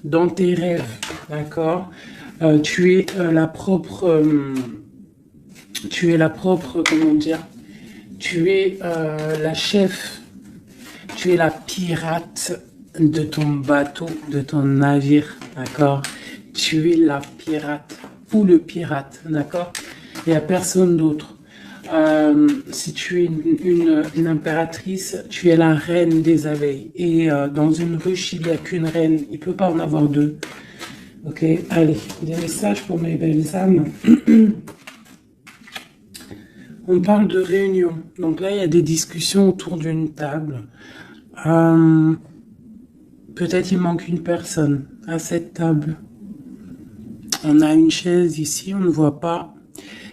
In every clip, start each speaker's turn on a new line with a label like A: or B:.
A: dans tes rêves, d'accord? Tu es comment dire? Tu es la chef, tu es la pirate de ton bateau, de ton navire, d'accord? Tu es la pirate ou le pirate, d'accord? Il n'y a personne d'autre. Si tu es une impératrice, tu es la reine des abeilles. Et dans une ruche, il n'y a qu'une reine. Il ne peut pas en avoir deux. Ok, allez, des messages pour mes belles âmes. On parle de réunion. Donc là, il y a des discussions autour d'une table. Peut-être il manque une personne à cette table. On a une chaise ici, on ne voit pas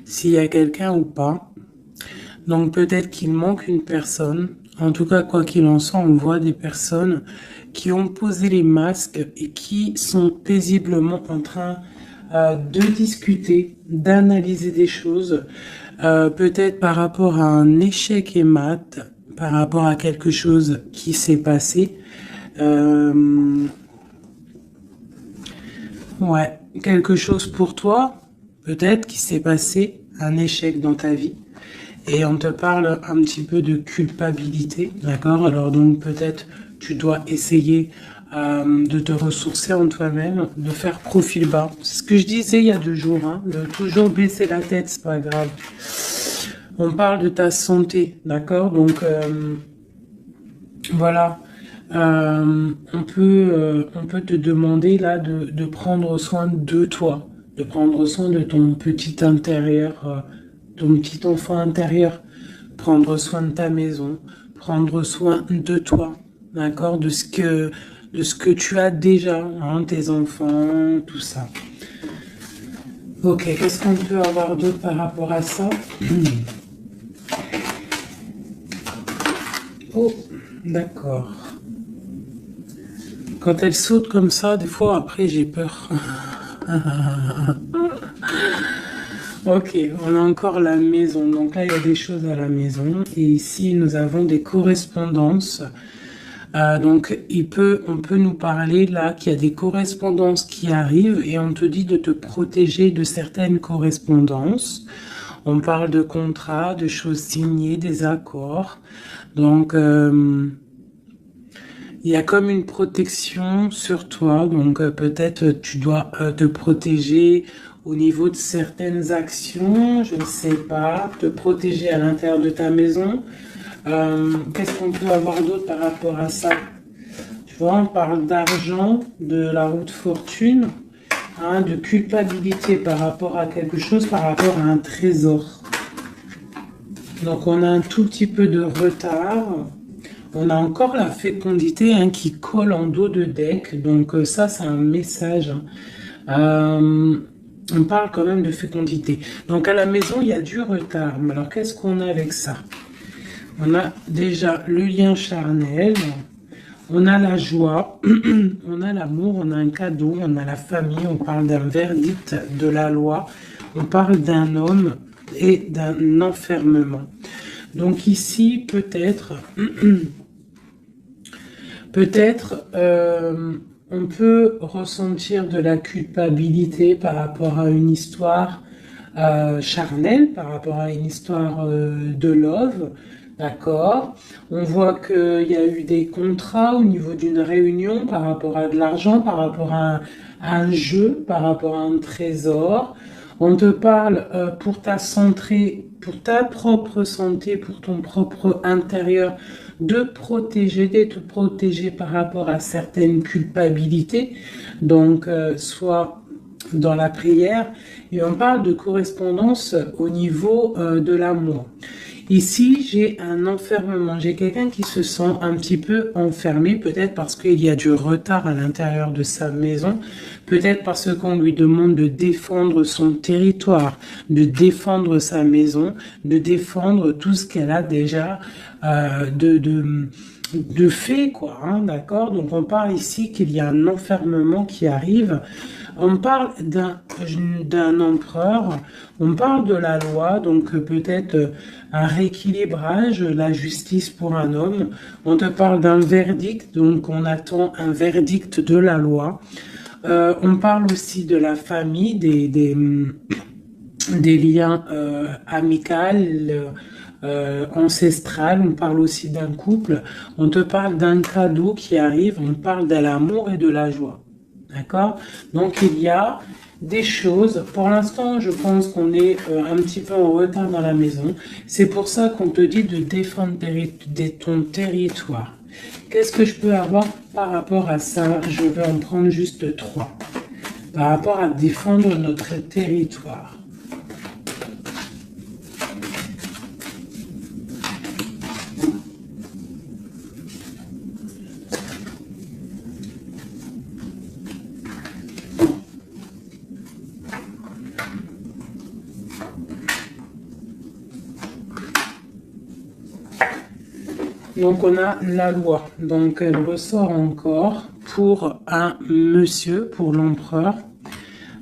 A: s'il y a quelqu'un ou pas. Donc peut-être qu'il manque une personne. En tout cas, quoi qu'il en soit, on voit des personnes qui ont posé les masques et qui sont paisiblement en train de discuter, d'analyser des choses, peut-être par rapport à un échec et mat, par rapport à quelque chose qui s'est passé. Ouais, quelque chose pour toi, peut-être qui s'est passé, un échec dans ta vie. Et on te parle un petit peu de culpabilité, d'accord? Alors donc peut-être tu dois essayer de te ressourcer en toi-même, de faire profil bas. C'est ce que je disais il y a 2 jours, hein, de toujours baisser la tête, c'est pas grave. On parle de ta santé, d'accord? Donc voilà. On peut te demander là de prendre soin de toi, de prendre soin de ton petit intérieur, ton petit enfant intérieur, prendre soin de ta maison, prendre soin de toi, d'accord, de ce que tu as déjà, hein, tes enfants, tout ça. Ok, qu'est-ce qu'on peut avoir d'autre par rapport à ça? Oh, d'accord. Quand elle saute comme ça, des fois après j'ai peur. Ok, on a encore la maison. Donc là, il y a des choses à la maison. Et ici, nous avons des correspondances. Donc, on peut nous parler là qu'il y a des correspondances qui arrivent et on te dit de te protéger de certaines correspondances. On parle de contrats, de choses signées, des accords. Donc, il y a comme une protection sur toi, donc peut-être tu dois te protéger au niveau de certaines actions, je ne sais pas, te protéger à l'intérieur de ta maison. Qu'est-ce qu'on peut avoir d'autre par rapport à ça? Tu vois, on parle d'argent, de la roue de fortune, hein, de culpabilité par rapport à quelque chose, par rapport à un trésor. Donc on a un tout petit peu de retard. On a encore la fécondité, hein, qui colle en dos de deck. Donc ça, c'est un message. On parle quand même de fécondité. Donc à la maison, il y a du retard. Mais alors qu'est-ce qu'on a avec ça? On a déjà le lien charnel. On a la joie. On a l'amour. On a un cadeau. On a la famille. On parle d'un verdict de la loi. On parle d'un homme et d'un enfermement. Donc ici, peut-être... Peut-être on peut ressentir de la culpabilité par rapport à une histoire charnelle, par rapport à une histoire de love, d'accord? On voit qu'il y a eu des contrats au niveau d'une réunion par rapport à de l'argent, par rapport à un jeu, par rapport à un trésor. On te parle pour ta santé, pour ta propre santé, pour ton propre intérieur, de te protéger par rapport à certaines culpabilités. Donc, soit dans la prière, et on parle de correspondance au niveau de l'amour. Ici, j'ai un enfermement. J'ai quelqu'un qui se sent un petit peu enfermé, peut-être parce qu'il y a du retard à l'intérieur de sa maison, peut-être parce qu'on lui demande de défendre son territoire, de défendre sa maison, de défendre tout ce qu'elle a déjà de fait, quoi, hein, d'accord? Donc on parle ici qu'il y a un enfermement qui arrive. On parle d'un empereur, on parle de la loi, donc peut-être un rééquilibrage, la justice pour un homme. On te parle d'un verdict, donc on attend un verdict de la loi. On parle aussi de la famille, des liens amicaux, ancestral, on parle aussi d'un couple, on te parle d'un cadeau qui arrive, on parle de l'amour et de la joie. D'accord? Donc il y a des choses, pour l'instant je pense qu'on est un petit peu en retard dans la maison, c'est pour ça qu'on te dit de défendre ton territoire. Qu'est-ce que je peux avoir par rapport à ça? Je vais en prendre juste 3. Par rapport à défendre notre territoire. Donc on a la loi, donc elle ressort encore pour un monsieur, pour l'empereur,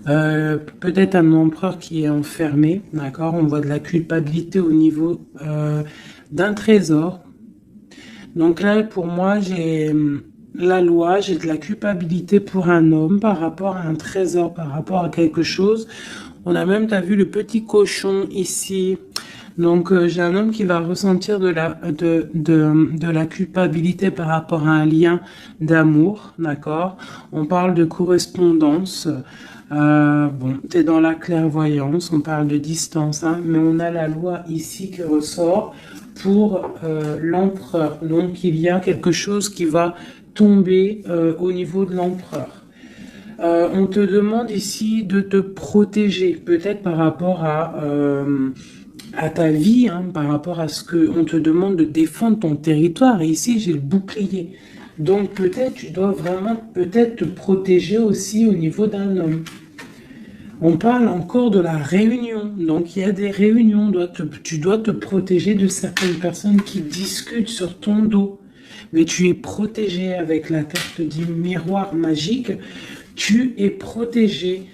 A: peut-être un empereur qui est enfermé, d'accord, on voit de la culpabilité au niveau d'un trésor. Donc là pour moi j'ai la loi, j'ai de la culpabilité pour un homme par rapport à un trésor, par rapport à quelque chose. On a même, t'as vu le petit cochon ici. Donc j'ai un homme qui va ressentir de la culpabilité par rapport à un lien d'amour, d'accord? On parle de correspondance. Bon, t'es dans la clairvoyance, on parle de distance, hein, mais on a la loi ici qui ressort pour l'empereur. Donc il y a quelque chose qui va tomber au niveau de l'empereur. On te demande ici de te protéger, peut-être par rapport à ta vie, hein, par rapport à ce que on te demande de défendre ton territoire. Et ici, j'ai le bouclier. Donc peut-être tu dois vraiment peut-être te protéger aussi au niveau d'un homme. On parle encore de la réunion. Donc il y a des réunions. Tu dois te protéger de certaines personnes qui discutent sur ton dos. Mais tu es protégé avec la carte du miroir magique. Tu es protégé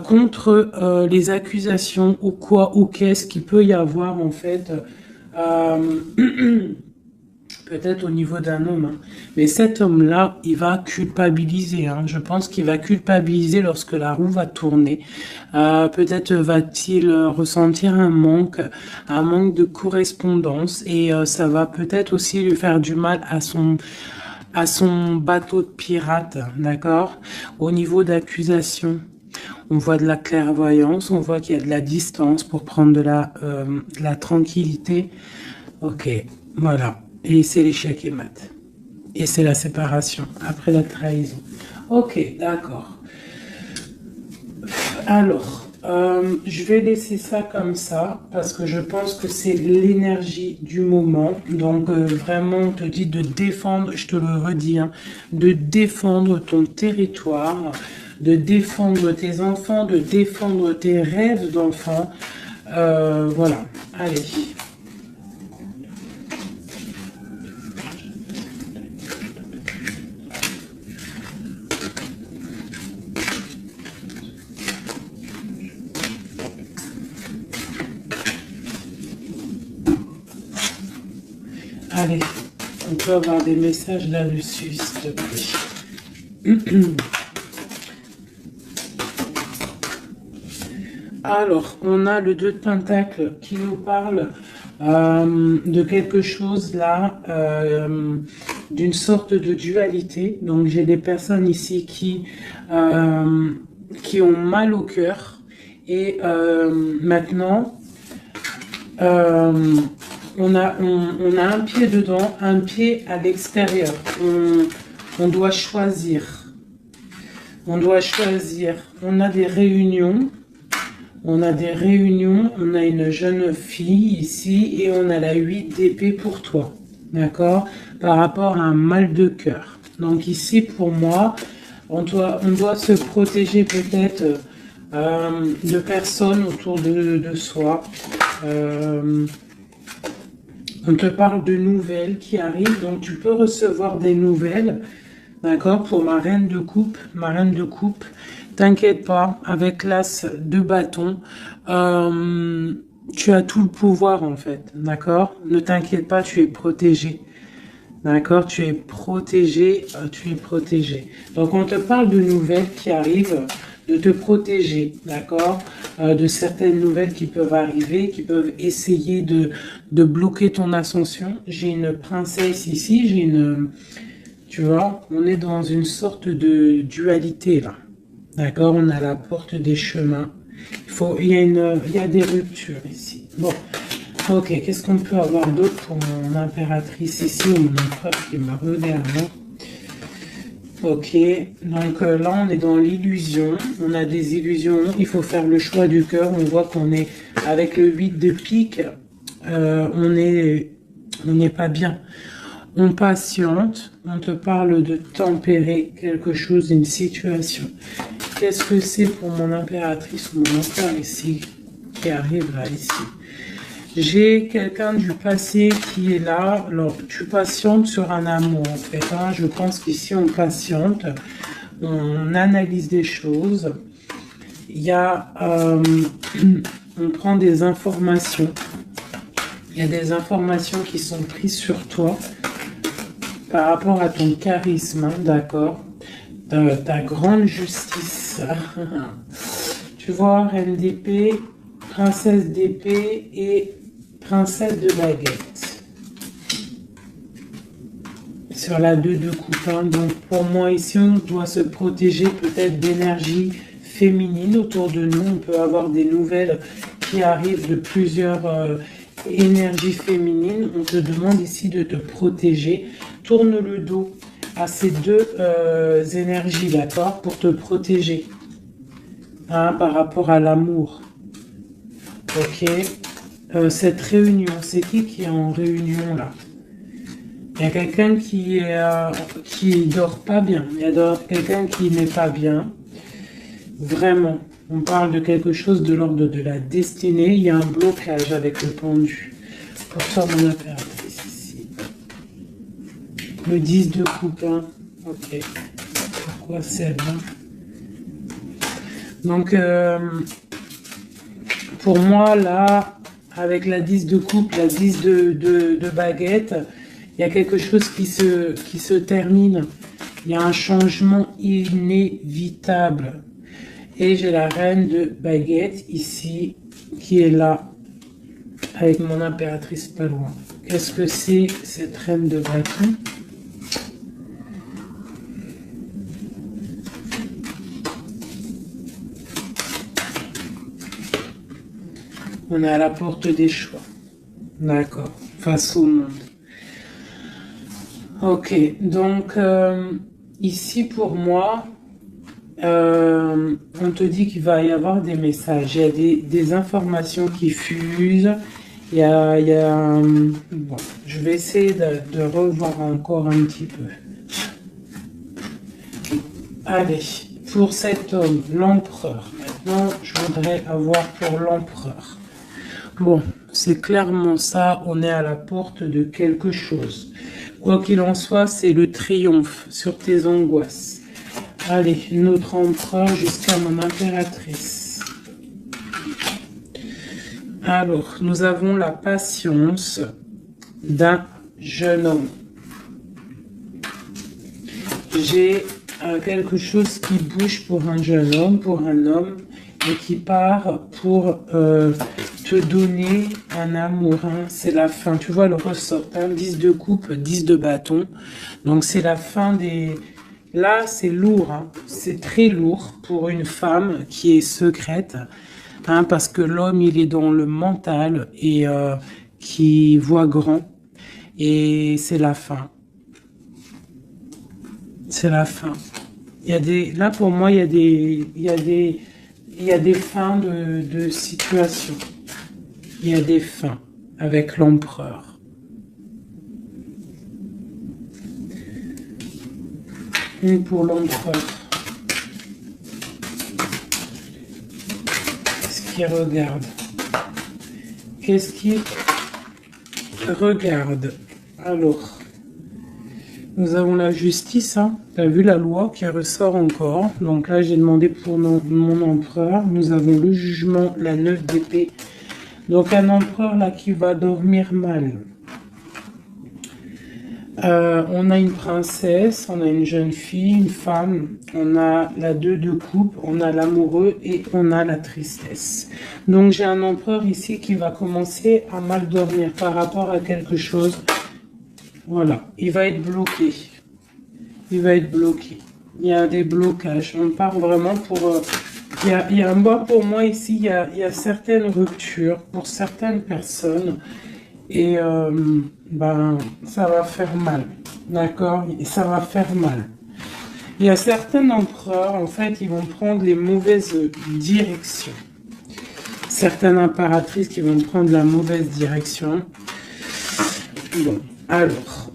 A: contre les accusations ou quoi ou qu'est-ce qu'il peut y avoir en fait peut-être au niveau d'un homme, hein. Mais cet homme-là, il va culpabiliser, hein. Je pense qu'il va culpabiliser lorsque la roue va tourner. Peut-être va-t-il ressentir un manque de correspondance et ça va peut-être aussi lui faire du mal à son bateau de pirate, d'accord? Au niveau d'accusation, on voit de la clairvoyance, on voit qu'il y a de la distance pour prendre de la tranquillité. Ok, voilà. Et c'est l'échec et mat. Et c'est la séparation, après la trahison. Ok, d'accord. Alors, je vais laisser ça comme ça, parce que je pense que c'est l'énergie du moment. Donc, vraiment, on te dit de défendre, je te le redis, hein, de défendre ton territoire, de défendre tes enfants, de défendre tes rêves d'enfants. Voilà, allez. Allez, on peut avoir des messages là-dessus, s'il te plaît. Alors, on a le 2 de Pentacle qui nous parle de quelque chose là, d'une sorte de dualité. Donc, j'ai des personnes ici qui ont mal au cœur. Et maintenant, on a un pied dedans, un pied à l'extérieur. On doit choisir. On doit choisir. On a des réunions. On a des réunions. On a une jeune fille ici et on a la 8 d'épée pour toi. D'accord? Par rapport à un mal de cœur. Donc ici, pour moi, on doit se protéger peut-être de personnes autour de soi. On te parle de nouvelles qui arrivent, donc tu peux recevoir des nouvelles, d'accord, pour ma reine de coupe, t'inquiète pas, avec l'as de bâton, tu as tout le pouvoir en fait, d'accord, ne t'inquiète pas, tu es protégé, D'accord, tu es protégé, tu es protégé. Donc on te parle de nouvelles qui arrivent, de te protéger, d'accord, de certaines nouvelles qui peuvent arriver, qui peuvent essayer de bloquer ton ascension. J'ai une princesse ici, j'ai une, tu vois, on est dans une sorte de dualité là, d'accord, on a la porte des chemins. Il y a des ruptures ici. Bon. Ok, qu'est-ce qu'on peut avoir d'autre pour mon impératrice ici, ou mon empereur qui me regarde? Ok, donc là on est dans l'illusion, on a des illusions, il faut faire le choix du cœur, on voit qu'on est avec le 8 de pique, on n'est pas bien. On patiente, on te parle de tempérer quelque chose, une situation. Qu'est-ce que c'est pour mon impératrice ou mon empereur ici, qui arrive là, ici? J'ai quelqu'un du passé qui est là. Alors, tu patientes sur un amour, en fait. Hein. Je pense qu'ici, on patiente. On analyse des choses. Il y a... on prend des informations. Il y a des informations qui sont prises sur toi par rapport à ton charisme, hein, d'accord, ta grande justice. Tu vois, reine d'épée, princesse d'épée et princesse de baguette. Sur la 2 de coupe. Hein. Donc pour moi ici, on doit se protéger peut-être d'énergie féminine autour de nous. On peut avoir des nouvelles qui arrivent de plusieurs énergies féminines. On te demande ici de te protéger. Tourne le dos à ces deux énergies, d'accord, pour te protéger, hein, par rapport à l'amour. Ok. Cette réunion, c'est qui est en réunion là? Il y a quelqu'un qui dort pas bien. Il y a quelqu'un qui n'est pas bien. Vraiment. On parle de quelque chose de l'ordre de la destinée. Il y a un blocage avec le pendu. Pour ça, mon impératrice ici. Le 10 de coupe. Hein. Ok. Pourquoi celle-là? Donc, pour moi, là, avec la 10 de coupe, la 10 de baguette, il y a quelque chose qui se termine. Il y a un changement inévitable. Et j'ai la reine de baguette ici, qui est là, avec mon impératrice pas loin. Qu'est-ce que c'est cette reine de bâton? On est à la porte des choix. D'accord. Face au monde. Ok. Donc, ici, pour moi, on te dit qu'il va y avoir des messages. Il y a des informations qui fusent. Bon, je vais essayer de revoir encore un petit peu. Allez, pour cet homme, l'empereur. Maintenant, je voudrais avoir pour l'empereur. Bon, c'est clairement ça, on est à la porte de quelque chose. Quoi qu'il en soit, c'est le triomphe sur tes angoisses. Allez, notre empereur jusqu'à mon impératrice. Alors, nous avons la patience d'un jeune homme. J'ai quelque chose qui bouge pour un jeune homme, pour un homme, et qui part pour te donner un amour. Hein. C'est la fin. Tu vois le ressort. Hein. 10 de coupe, 10 de bâton. Donc c'est la fin des... Là, c'est lourd. Hein. C'est très lourd pour une femme qui est secrète. Hein, parce que l'homme, il est dans le mental et qui voit grand. Et c'est la fin. C'est la fin. Là, pour moi, il y a des fins de situation. Il y a des fins avec l'empereur. Une pour l'empereur. Qu'est-ce qu'il regarde? Qu'est-ce qu'il regarde? Alors, nous avons la justice. Hein. Tu as vu la loi qui ressort encore. Donc là, j'ai demandé pour mon empereur. Nous avons le jugement, la 9 d'épée. Donc un empereur là qui va dormir mal. On a une princesse, on a une jeune fille, une femme, on a la 2 de coupe, on a l'amoureux et on a la tristesse. Donc j'ai un empereur ici qui va commencer à mal dormir par rapport à quelque chose. Voilà, il va être bloqué. Il va être bloqué. Il y a des blocages. On part vraiment pour... pour moi ici, il y a certaines ruptures pour certaines personnes. Et ça va faire mal. D'accord? Et ça va faire mal. Il y a certains empereurs, en fait, ils vont prendre les mauvaises directions. Certaines impératrices qui vont prendre la mauvaise direction. Bon, alors,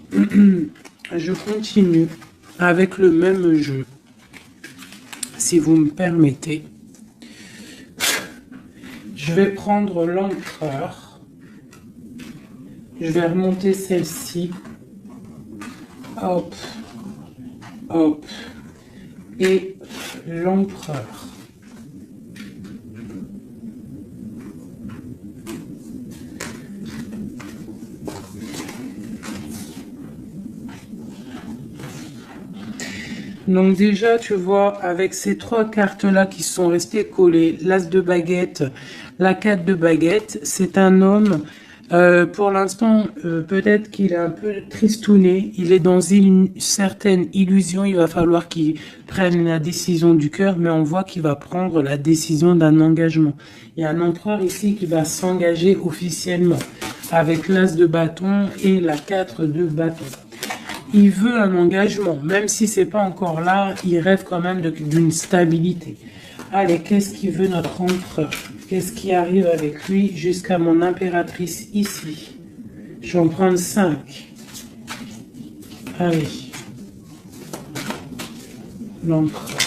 A: je continue avec le même jeu, si vous me permettez. Je vais prendre l'empereur. Je vais remonter celle-ci. Hop, hop. Et l'empereur. Donc déjà, tu vois, avec ces 3 cartes-là qui sont restées collées, l'As de baguette, la 4 de baguette, c'est un homme, pour l'instant, peut-être qu'il est un peu tristouné, il est dans une certaine illusion, il va falloir qu'il prenne la décision du cœur, mais on voit qu'il va prendre la décision d'un engagement. Il y a un empereur ici qui va s'engager officiellement, avec l'As de bâton et la 4 de bâton. Il veut un engagement, même si c'est pas encore là, il rêve quand même d'une stabilité. Allez, qu'est-ce qu'il veut notre empereur? Qu'est-ce qui arrive avec lui jusqu'à mon impératrice ici? Je vais en prendre 5. Allez. L'empereur.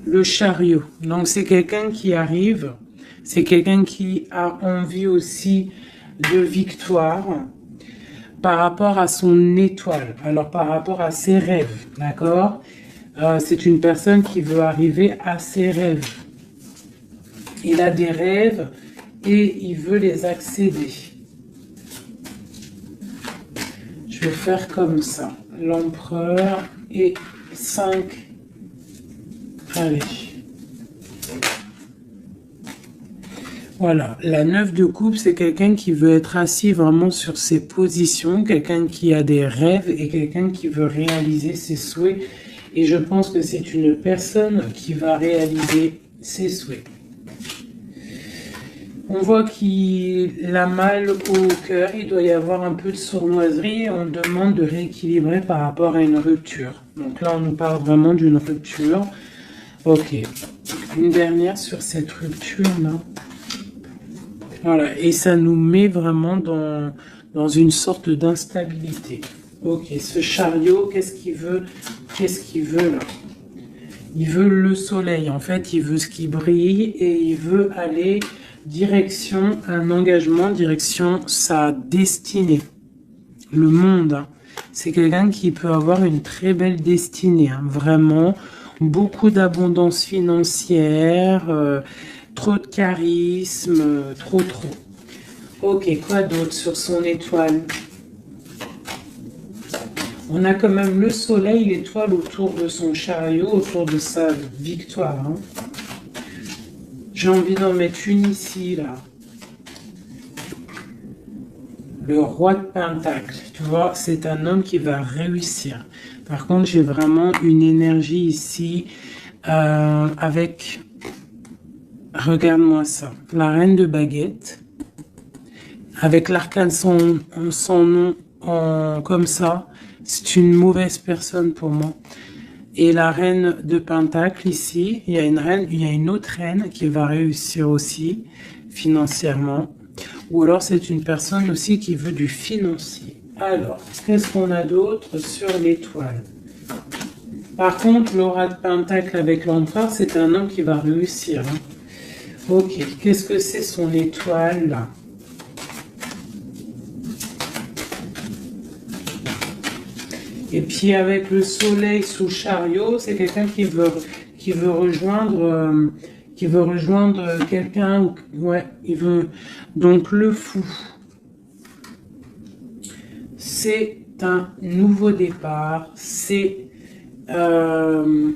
A: Le chariot. Donc c'est quelqu'un qui arrive, c'est quelqu'un qui a envie aussi de victoire. Par rapport à son étoile, alors par rapport à ses rêves, d'accord? C'est une personne qui veut arriver à ses rêves. Il a des rêves et il veut les accéder. Je vais faire comme ça. L'empereur et 5. Allez. Voilà, la 9 de coupe, c'est quelqu'un qui veut être assis vraiment sur ses positions, quelqu'un qui a des rêves et quelqu'un qui veut réaliser ses souhaits. Et je pense que c'est une personne qui va réaliser ses souhaits. On voit qu'il a mal au cœur, il doit y avoir un peu de sournoiserie et on demande de rééquilibrer par rapport à une rupture. Donc là, on nous parle vraiment d'une rupture. Ok, une dernière sur cette rupture-là. Voilà, et ça nous met vraiment dans une sorte d'instabilité. Ok, ce chariot, qu'est-ce qu'il veut? Qu'est-ce qu'il veut là? Il veut le soleil, en fait, il veut ce qui brille et il veut aller direction un engagement, direction sa destinée. Le monde, hein. C'est quelqu'un qui peut avoir une très belle destinée, hein, vraiment. Beaucoup d'abondance financière, trop de charisme, trop. Ok, quoi d'autre sur son étoile? On a quand même le soleil, l'étoile autour de son chariot, autour de sa victoire. Hein. J'ai envie d'en mettre une ici, là. Le roi de Pentacle, tu vois, c'est un homme qui va réussir. Par contre, j'ai vraiment une énergie ici avec... Regarde-moi ça. La reine de baguette. Avec l'arcane son nom comme ça. C'est une mauvaise personne pour moi. Et la reine de Pentacle ici. Il y a une autre reine qui va réussir aussi financièrement. Ou alors c'est une personne aussi qui veut du financier. Alors, qu'est-ce qu'on a d'autre sur l'étoile? Par contre, l'aura de Pentacle avec l'empereur, c'est un homme qui va réussir. Hein. Ok, qu'est-ce que c'est son étoile là? Et puis avec le soleil sous chariot, c'est quelqu'un qui veut rejoindre quelqu'un. Ouais, il veut donc le fou. c'est un nouveau départ, c'est une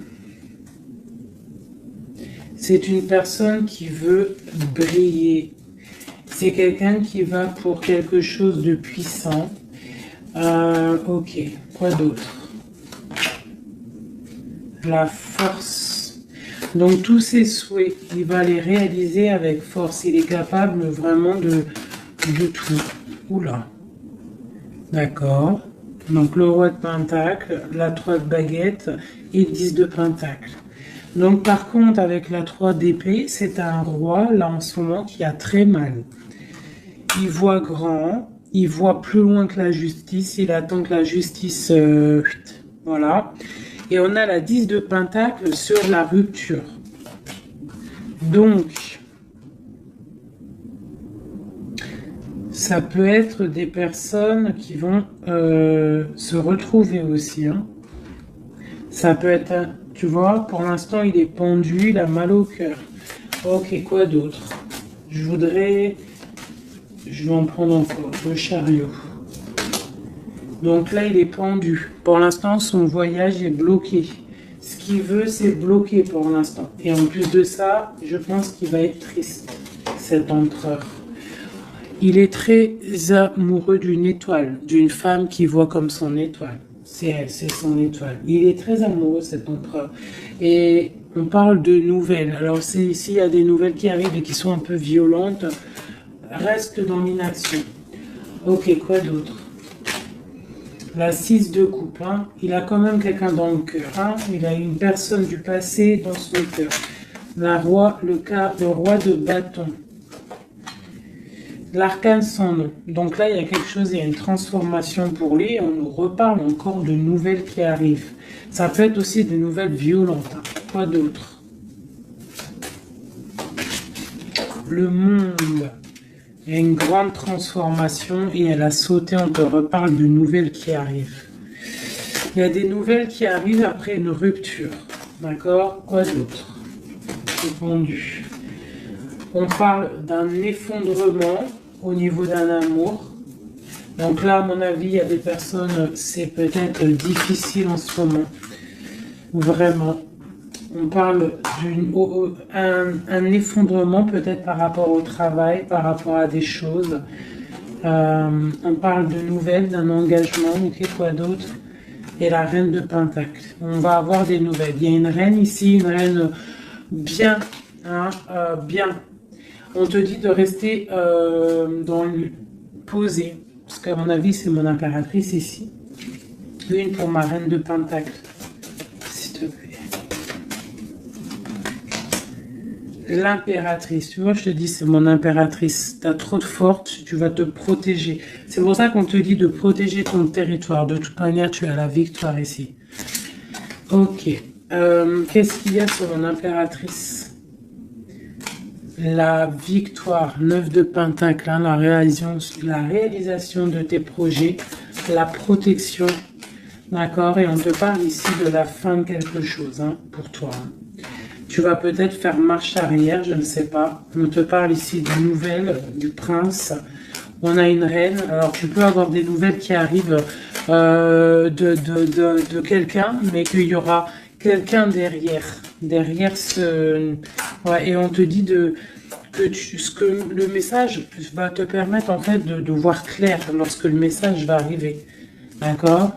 A: personne qui veut briller. C'est quelqu'un qui va pour quelque chose de puissant. Ok, quoi d'autre? La force. Donc tous ses souhaits, il va les réaliser avec force. Il est capable vraiment de tout. Oula. D'accord. Donc le roi de pentacle, la 3 de baguette et 10 de pentacle. Donc par contre avec la 3 d'épée, c'est un roi là en ce moment qui a très mal. Il voit grand, il voit plus loin que la justice, il attend que la justice... voilà. Et on a la 10 de pentacle sur la rupture. Donc, ça peut être des personnes qui vont se retrouver aussi. Hein. Ça peut être, tu vois, pour l'instant il est pendu, il a mal au cœur. Ok, quoi d'autre? Je vais en prendre encore, le chariot. Donc là, il est pendu. Pour l'instant, son voyage est bloqué. Ce qu'il veut, c'est bloquer pour l'instant. Et en plus de ça, je pense qu'il va être triste, cet empereur. Il est très amoureux d'une étoile, d'une femme qui voit comme son étoile. C'est elle, c'est son étoile. Il est très amoureux, cet empereur. Et on parle de nouvelles. Alors, s'il y a des nouvelles qui arrivent et qui sont un peu violentes, reste dans l'inaction. Ok, quoi d'autre? La 6 de coupe, hein. Il a quand même quelqu'un dans le cœur. Hein. Il a une personne du passé dans son cœur. Le roi de bâton. L'arcane sans nom. Donc là, il y a quelque chose, il y a une transformation pour lui. On nous reparle encore de nouvelles qui arrivent. Ça peut être aussi des nouvelles violentes. Hein. Quoi d'autre? Le monde. Il y a une grande transformation et elle a sauté, on te reparle de nouvelles qui arrivent. Il y a des nouvelles qui arrivent après une rupture. D'accord? Quoi d'autre? Répondu. On parle d'un effondrement au niveau d'un amour. Donc là, à mon avis, il y a des personnes, c'est peut-être difficile en ce moment. Vraiment. On parle d'un effondrement peut-être par rapport au travail, par rapport à des choses. On parle de nouvelles, d'un engagement, ok, quoi d'autre? Et la reine de pentacle. On va avoir des nouvelles. Il y a une reine ici, une reine bien, hein, bien. On te dit de rester posé. Parce qu'à mon avis, c'est mon impératrice ici. Une pour ma reine de pentacle. S'il te plaît. L'impératrice, tu vois, je te dis, c'est mon impératrice. Tu as trop de force, tu vas te protéger. C'est pour ça qu'on te dit de protéger ton territoire. De toute manière, tu as la victoire ici. Ok. Qu'est-ce qu'il y a sur mon impératrice? La victoire, 9 de pentacle, hein, la réalisation de tes projets, la protection. D'accord? Et on te parle ici de la fin de quelque chose, hein, pour toi. Hein. Tu vas peut-être faire marche arrière, je ne sais pas. On te parle ici de nouvelles, du prince. On a une reine. Alors, tu peux avoir des nouvelles qui arrivent de quelqu'un, mais qu'il y aura quelqu'un derrière. Derrière ce... Ouais, et on te dit que le message va te permettre, en fait, de voir clair lorsque le message va arriver. D'accord?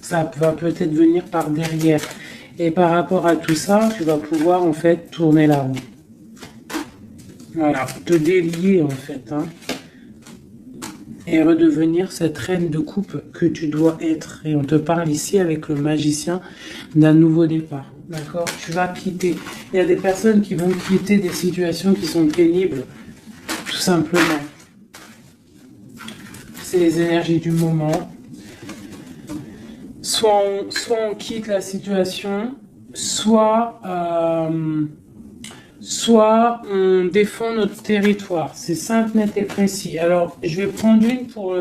A: Ça va peut-être venir par derrière. Et par rapport à tout ça, tu vas pouvoir en fait tourner la roue. Voilà, te délier en fait. Hein, et redevenir cette reine de coupe que tu dois être. Et on te parle ici avec le magicien d'un nouveau départ. D'accord? Tu vas quitter. Il y a des personnes qui vont quitter des situations qui sont pénibles. Tout simplement. C'est les énergies du moment. Soit on quitte la situation, soit on défend notre territoire. C'est simple, net et précis. Alors, je vais prendre une pour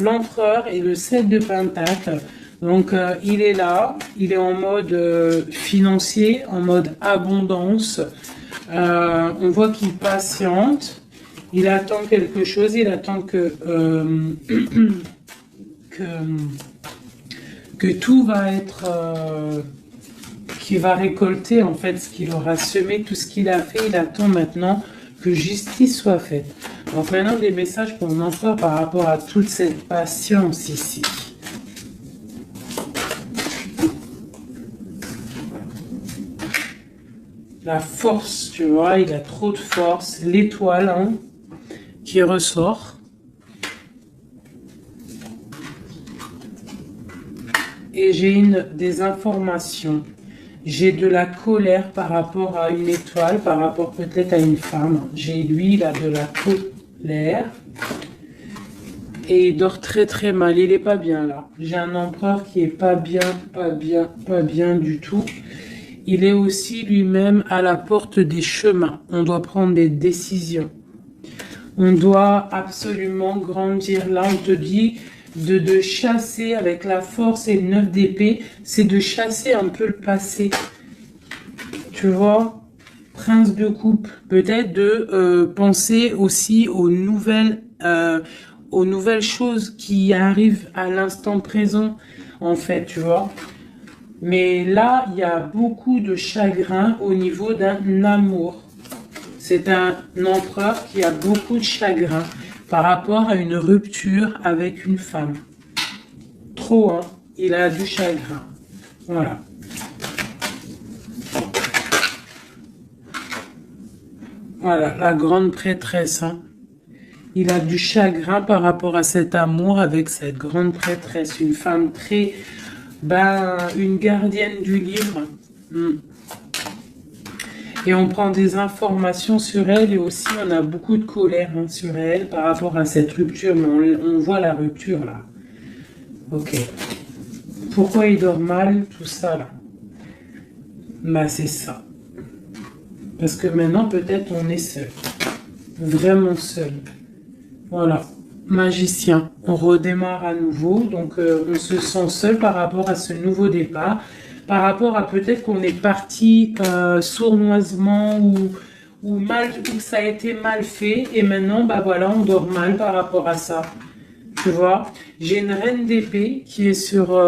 A: l'empereur et le 7 de pentacle. Donc, il est là, il est en mode financier, en mode abondance. On voit qu'il patiente, il attend quelque chose, il attend que que tout va être, qu'il va récolter en fait ce qu'il aura semé, tout ce qu'il a fait. Il attend maintenant que justice soit faite. Donc maintenant des messages pour mon empereur par rapport à toute cette patience ici. La force, tu vois, il a trop de force. L'étoile hein, qui ressort. Et j'ai des informations. J'ai de la colère par rapport à une étoile, par rapport peut-être à une femme. J'ai lui, il a de la colère. Et il dort très très mal. Il est pas bien là. J'ai un empereur qui est pas bien du tout. Il est aussi lui-même à la porte des chemins. On doit prendre des décisions. On doit absolument grandir. Là, on te dit de chasser avec la force et le 9 d'épée. C'est de chasser un peu le passé. Tu vois, prince de coupe. Peut-être de penser aussi aux nouvelles choses qui arrivent à l'instant présent, en fait, tu vois. Mais là, il y a beaucoup de chagrin au niveau d'un amour. C'est un empereur qui a beaucoup de chagrin par rapport à une rupture avec une femme. Trop, hein. Il a du chagrin. Voilà. Voilà, la grande prêtresse, hein. Il a du chagrin par rapport à cet amour avec cette grande prêtresse. Une femme très... une gardienne du livre. Et on prend des informations sur elle et aussi on a beaucoup de colère hein, sur elle par rapport à cette rupture. Mais on voit la rupture là. Ok. Pourquoi il dort mal, tout ça là? Bah c'est ça. Parce que maintenant peut-être on est seul. Vraiment seul. Voilà. Magicien. On redémarre à nouveau. Donc on se sent seul par rapport à ce nouveau départ. Par rapport à peut-être qu'on est parti sournoisement ou mal, ou ça a été mal fait. Et maintenant, bah voilà, on dort mal par rapport à ça. Tu vois, j'ai une reine d'épée qui est sur,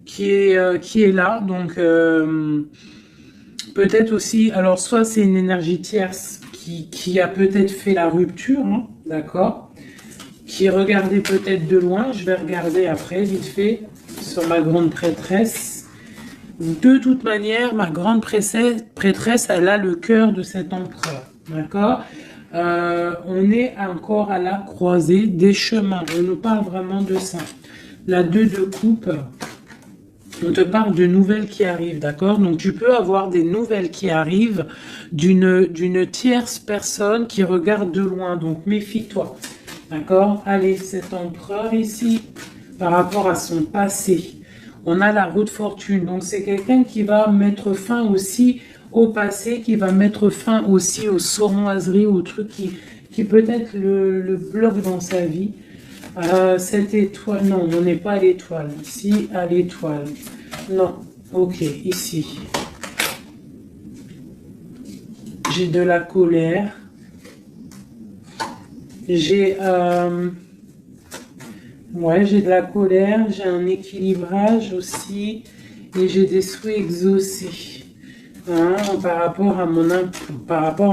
A: qui est là. Donc peut-être aussi, alors soit c'est une énergie tierce qui a peut-être fait la rupture, hein, d'accord, qui est regardée peut-être de loin. Je vais regarder après vite fait sur ma grande prêtresse. De toute manière, ma grande prêtresse, elle a le cœur de cet empereur, d'accord. On est encore à la croisée des chemins. On nous parle vraiment de ça. La 2 de coupe, on te parle de nouvelles qui arrivent, d'accord. Donc tu peux avoir des nouvelles qui arrivent d'une tierce personne qui regarde de loin. Donc méfie-toi, d'accord. Allez, cet empereur ici, par rapport à son passé. On a la roue de fortune, donc c'est quelqu'un qui va mettre fin aussi au passé, qui va mettre fin aussi aux sournoiseries, aux trucs qui peut-être le bloquent dans sa vie. Cette étoile, non, on n'est pas à l'étoile. Si, à l'étoile. Non, ok, ici. J'ai de la colère. J'ai... ouais, j'ai de la colère, j'ai un équilibrage aussi, et j'ai des souhaits exaucés. Hein, par rapport à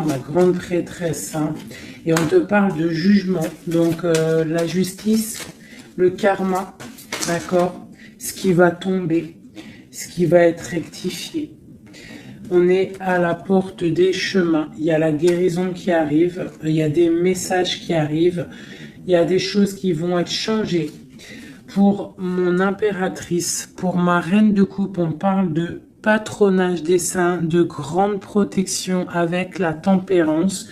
A: ma grande prêtresse. Hein. Et on te parle de jugement. Donc la justice, le karma, d'accord, ce qui va tomber, ce qui va être rectifié. On est à la porte des chemins. Il y a la guérison qui arrive, il y a des messages qui arrivent. Il y a des choses qui vont être changées. Pour mon impératrice, pour ma reine de coupe, on parle de patronage des saints, de grande protection avec la tempérance.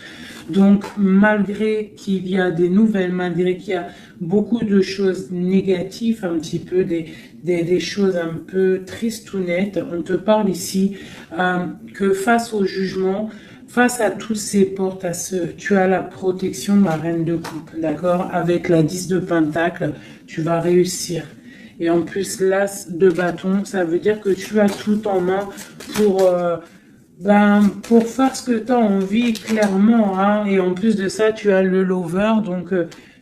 A: Donc, malgré qu'il y a des nouvelles, malgré qu'il y a beaucoup de choses négatives, un petit peu des choses un peu tristounettes, on te parle ici que face au jugement, face à toutes ces portes, tu as la protection de la reine de coupe, d'accord? Avec la 10 de pentacle, tu vas réussir. Et en plus, l'as de bâton, ça veut dire que tu as tout en main pour faire ce que tu as envie, clairement. Hein. Et en plus de ça, tu as le lover. Donc,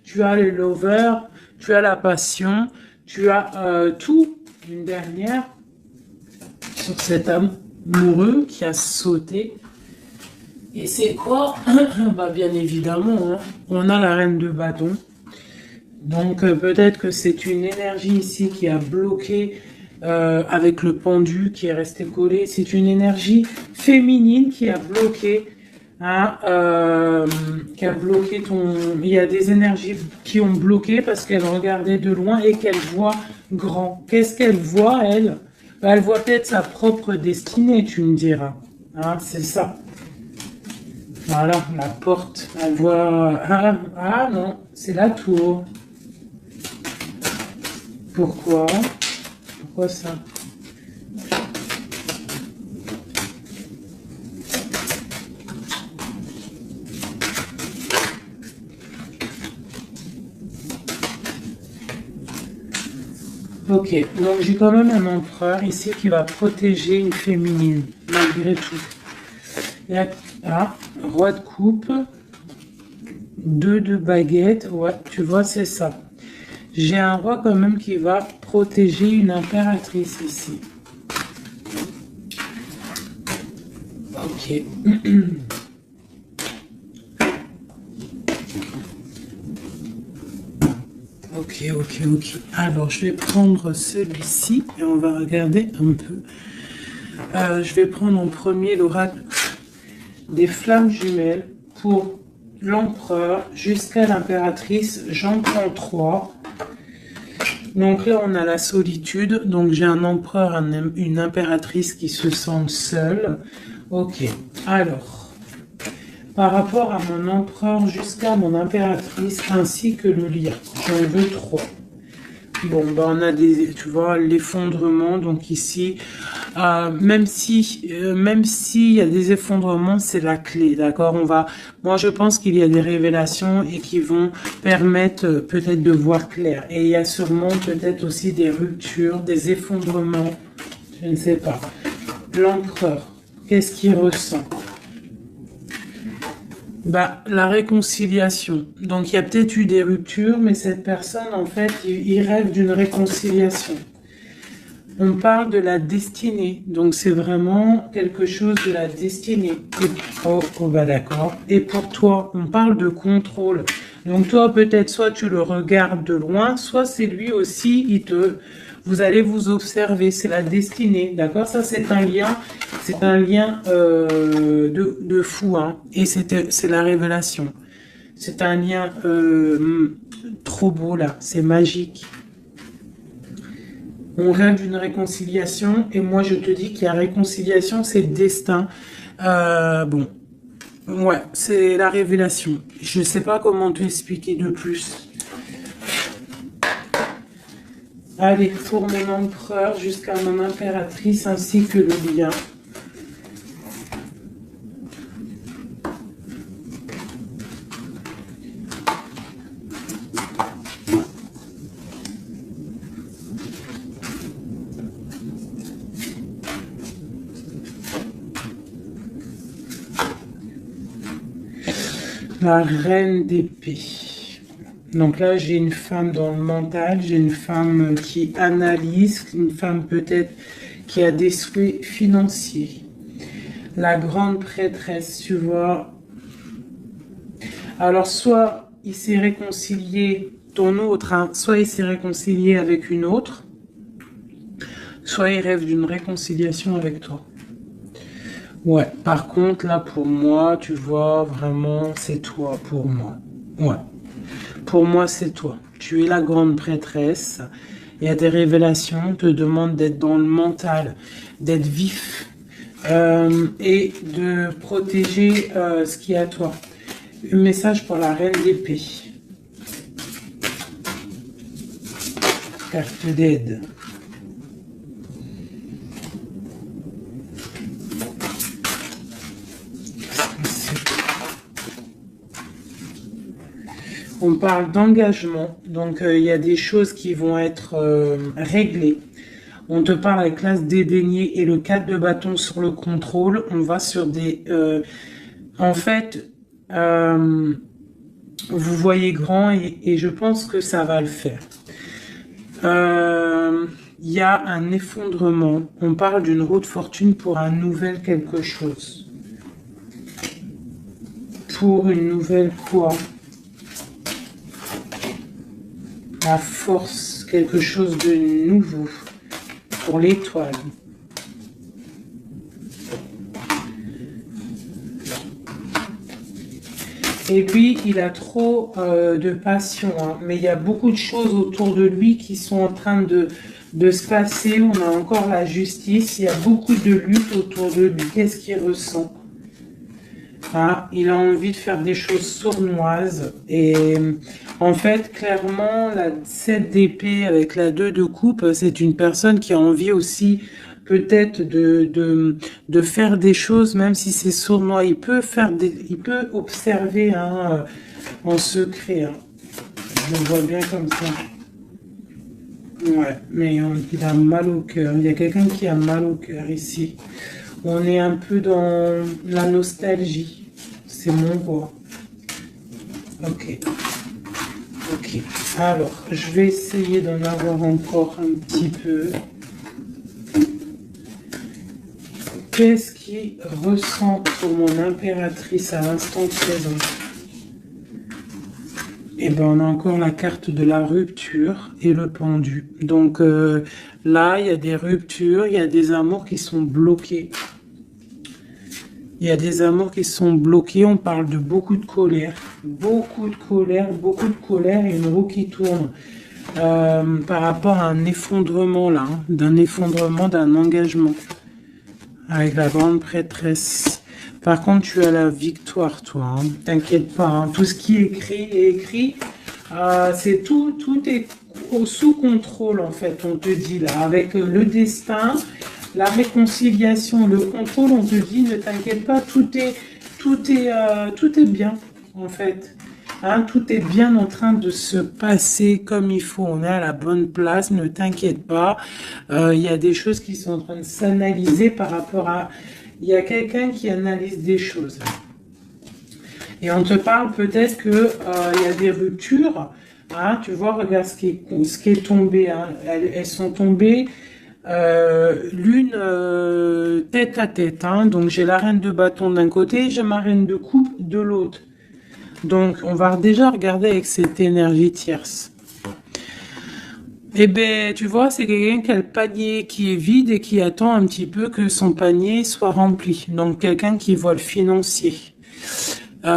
A: tu as le lover, tu as la passion, tu as tout. Une dernière sur cet amoureux qui a sauté. Et c'est quoi? Bah, bien évidemment, hein, on a la reine de bâton. Donc peut-être que c'est une énergie ici qui a bloqué avec le pendu qui est resté collé. C'est une énergie féminine qui a bloqué. Hein, qui a bloqué ton... Il y a des énergies qui ont bloqué parce qu'elle regardait de loin et qu'elle voit grand. Qu'est-ce qu'elle voit, elle? Bah, elle voit peut-être sa propre destinée, tu me diras. Hein, c'est ça. Voilà, la porte. Elle voit... Ah non, c'est la tour. Pourquoi? Pourquoi ça? Ok, donc j'ai quand même un empereur ici qui va protéger une féminine, malgré tout. Il y a, roi de coupe, 2 de baguette, ouais, tu vois, c'est ça. J'ai un roi quand même qui va protéger une impératrice ici. Ok. Ok. Alors, je vais prendre celui-ci et on va regarder un peu. Je vais prendre en premier l'oracle des flammes jumelles pour l'empereur jusqu'à l'impératrice. J'en prends 3. Donc là, on a la solitude. Donc j'ai un empereur, une impératrice qui se sentent seuls. Ok. Alors, par rapport à mon empereur jusqu'à mon impératrice ainsi que le lien, j'en veux 3. Bon, ben on a des, tu vois, l'effondrement. Donc ici, même si il y a des effondrements, c'est la clé, d'accord. Moi je pense qu'il y a des révélations et qui vont permettre peut-être de voir clair. Et il y a sûrement peut-être aussi des ruptures, des effondrements, je ne sais pas. L'empereur, qu'est-ce qu'il ressent? Bah, la réconciliation. Donc, il y a peut-être eu des ruptures, mais cette personne, en fait, il rêve d'une réconciliation. On parle de la destinée. Donc, c'est vraiment quelque chose de la destinée. Bah, d'accord. Et pour toi, on parle de contrôle. Donc, toi, peut-être, soit tu le regardes de loin, soit c'est lui aussi, vous allez vous observer. C'est la destinée. D'accord? Ça, c'est un lien de fou, hein. Et c'est la révélation. C'est un lien trop beau là, c'est magique. On rêve d'une réconciliation et moi je te dis qu'il y a réconciliation, c'est le destin. Bon, ouais, c'est la révélation. Je sais pas comment te expliquer de plus. Allez, pour mon empereur jusqu'à mon impératrice ainsi que le lien. La reine d'épée. Donc là, j'ai une femme dans le mental, j'ai une femme qui analyse, une femme peut-être qui a des souhaits financiers. La grande prêtresse, tu vois. Alors, soit il s'est réconcilié, ton autre, hein, soit il s'est réconcilié avec une autre, soit il rêve d'une réconciliation avec toi. Ouais, par contre, là, pour moi, tu vois, vraiment, c'est toi pour moi. Ouais, pour moi, c'est toi. Tu es la grande prêtresse. Il y a des révélations, on te demande d'être dans le mental, d'être vif et de protéger ce qui est à toi. Un message pour la reine d'épée. Carte d'aide. On parle d'engagement, donc il y a des choses qui vont être réglées. On te parle avec l'as dédaigné et le 4 de bâton sur le contrôle. On va sur des... en fait, vous voyez grand et je pense que ça va le faire. Il y a un effondrement. On parle d'une roue de fortune pour un nouvel quelque chose. Pour une nouvelle quoi? La force, quelque chose de nouveau. Pour l'étoile. Et puis, il a trop de passion, hein. Mais il y a beaucoup de choses autour de lui qui sont en train de se passer. On a encore la justice. Il y a beaucoup de lutte autour de lui. Qu'est-ce qu'il ressent? Ah, il a envie de faire des choses sournoises. Et en fait, clairement, la 7 d'épée avec la 2 de coupe, c'est une personne qui a envie aussi peut-être de faire des choses, même si c'est sournois. Il peut observer, hein, en secret, hein. Je le vois bien comme ça. Ouais, mais il a mal au cœur. Il y a quelqu'un qui a mal au cœur ici. On est un peu dans la nostalgie. C'est mon roi. Ok. Ok. Alors, je vais essayer d'en avoir encore un petit peu. Qu'est-ce qu'il ressent pour mon impératrice à l'instant présent? Eh ben, on a encore la carte de la rupture et le pendu. Donc là, il y a des ruptures, il y a des amours qui sont bloqués. Il y a des amours qui sont bloqués. On parle de beaucoup de colère. Beaucoup de colère, beaucoup de colère et une roue qui tourne. Par rapport à un effondrement là, hein, d'un effondrement, d'un engagement. Avec la grande prêtresse. Par contre, tu as la victoire, toi. Hein. T'inquiète pas. Hein. Tout ce qui est écrit. C'est tout est sous contrôle, en fait, on te dit là. Avec le destin, la réconciliation, le contrôle, on te dit, ne t'inquiète pas, tout est bien, en fait. Hein, tout est bien en train de se passer comme il faut. On est à la bonne place, ne t'inquiète pas. Il y a des choses qui sont en train de s'analyser par rapport à... Il y a quelqu'un qui analyse des choses. Et on te parle peut-être que il y a des ruptures. Hein, tu vois, regarde ce qui est tombé. Hein. Elles sont tombées l'une tête à tête. Hein. Donc j'ai la reine de bâton d'un côté, j'ai ma reine de coupe de l'autre. Donc on va déjà regarder avec cette énergie tierce. Eh ben, tu vois, c'est quelqu'un qui a le panier qui est vide et qui attend un petit peu que son panier soit rempli. Donc quelqu'un qui voit le financier. Ouais,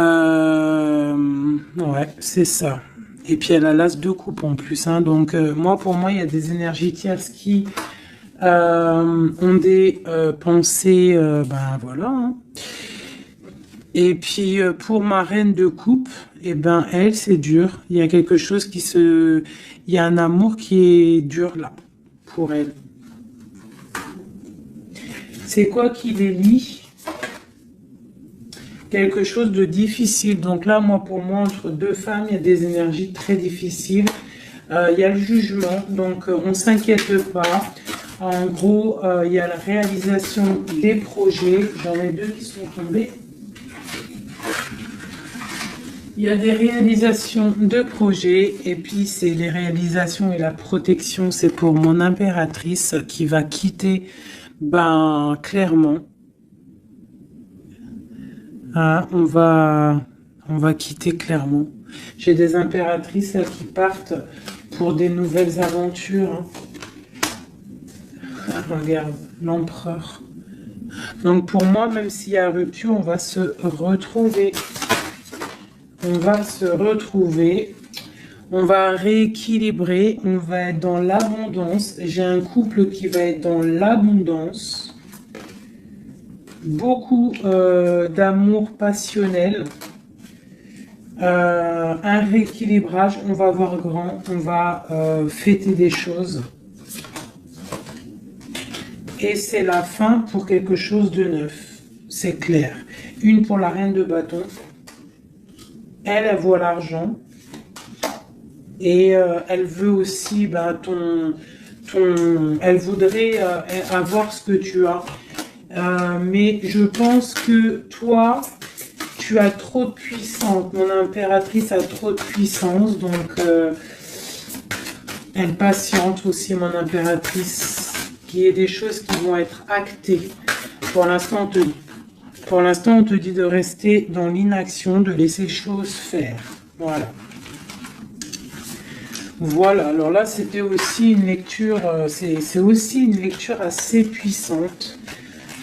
A: c'est ça. Et puis elle a l'as de coupe en plus. Hein. Donc pour moi, il y a des énergies tierces qui ont des pensées, ben voilà. Hein. Et puis pour ma reine de coupe, eh ben elle, c'est dur. Il y a quelque chose il y a un amour qui est dur là pour elle. C'est quoi qui les lie? Quelque chose de difficile. Donc là, pour moi, entre deux femmes, il y a des énergies très difficiles. Il y a le jugement, donc on s'inquiète pas. En gros, il y a la réalisation des projets. J'en ai deux qui sont tombés. Il y a des réalisations de projets et puis c'est les réalisations et la protection. C'est pour mon impératrice qui va quitter, ben clairement. Hein, on va quitter clairement. J'ai des impératrices là, qui partent pour des nouvelles aventures. Hein. Regarde, l'empereur. Donc pour moi, même s'il y a rupture, on va se retrouver. On va se retrouver. On va rééquilibrer. On va être dans l'abondance. J'ai un couple qui va être dans l'abondance. Beaucoup d'amour passionnel. Un rééquilibrage. On va voir grand. On va fêter des choses. Et c'est la fin pour quelque chose de neuf. C'est clair. Une pour la reine de bâton. Elle voit l'argent. Et elle veut aussi elle voudrait avoir ce que tu as. Mais je pense que toi, tu as trop de puissance. Mon impératrice a trop de puissance, donc elle patiente aussi, mon impératrice, qu'il y ait des choses qui vont être actées. Pour l'instant, on te dit de rester dans l'inaction, de laisser choses faire. Voilà. Voilà, alors là, c'était aussi une lecture, c'est aussi une lecture assez puissante.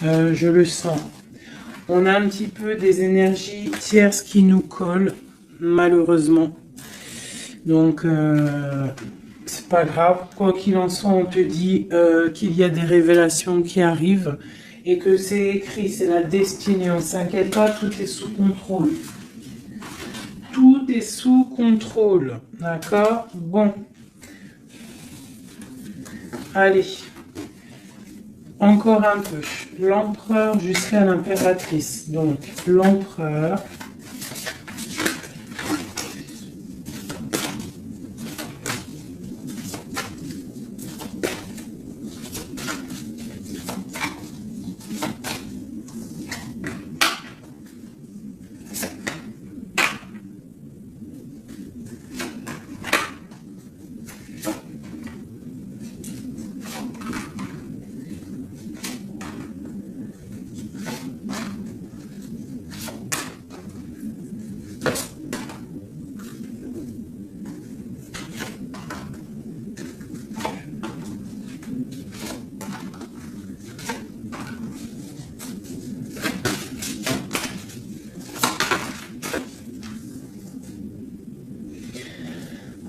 A: Je le sens. On a un petit peu des énergies tierces qui nous collent, malheureusement. Donc, c'est pas grave. Quoi qu'il en soit, on te dit qu'il y a des révélations qui arrivent et que c'est écrit, c'est la destinée. On s'inquiète pas, tout est sous contrôle. Tout est sous contrôle. D'accord? Bon. Allez. Encore un peu. L'empereur jusqu'à l'impératrice. Donc, l'empereur.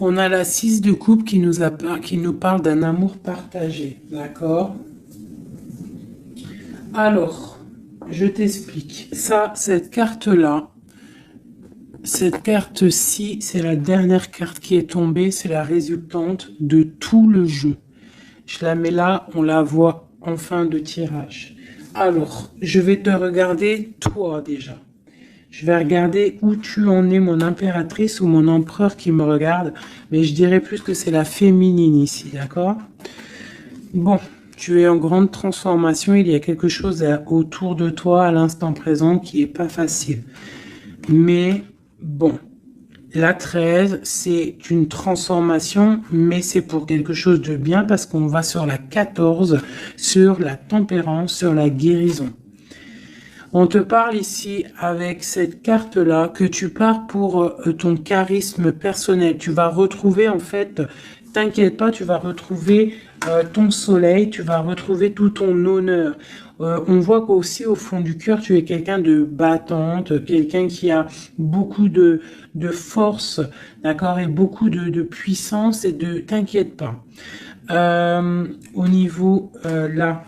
A: On a la 6 de coupe qui nous parle d'un amour partagé, d'accord? Alors, je t'explique. Ça, cette carte-là, cette carte-ci, c'est la dernière carte qui est tombée, c'est la résultante de tout le jeu. Je la mets là, on la voit en fin de tirage. Alors, je vais te regarder toi déjà. Je vais regarder où tu en es, mon impératrice ou mon empereur qui me regarde. Mais je dirais plus que c'est la féminine ici, d'accord? Bon, tu es en grande transformation. Il y a quelque chose autour de toi à l'instant présent qui est pas facile. Mais bon, la 13, c'est une transformation, mais c'est pour quelque chose de bien parce qu'on va sur la 14, sur la tempérance, sur la guérison. On te parle ici avec cette carte-là que tu pars pour ton charisme personnel. Tu vas retrouver en fait, t'inquiète pas, tu vas retrouver ton soleil, tu vas retrouver tout ton honneur. On voit qu'aussi au fond du cœur, tu es quelqu'un de battante, quelqu'un qui a beaucoup de force, d'accord, et beaucoup de puissance et de... T'inquiète pas. Au niveau là...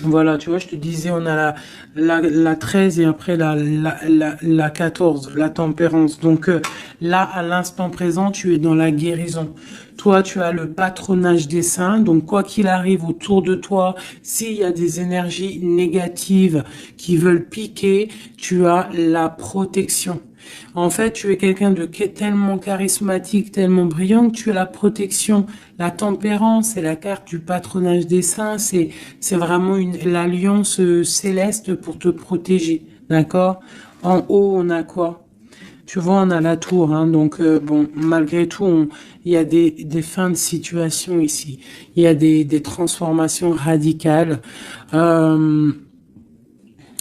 A: Voilà, tu vois, je te disais, on a la 13 et après la 14, la tempérance. Donc là, à l'instant présent, tu es dans la guérison. Toi, tu as le patronage des saints. Donc, quoi qu'il arrive autour de toi, s'il y a des énergies négatives qui veulent piquer, tu as la protection. En fait, tu es quelqu'un de tellement charismatique, tellement brillant que tu as la protection, la tempérance, c'est la carte du patronage des saints, c'est vraiment l'alliance céleste pour te protéger, d'accord? En haut, on a quoi? Tu vois, on a la tour, hein, donc bon, malgré tout, il y a des fins de situation ici, il y a des transformations radicales.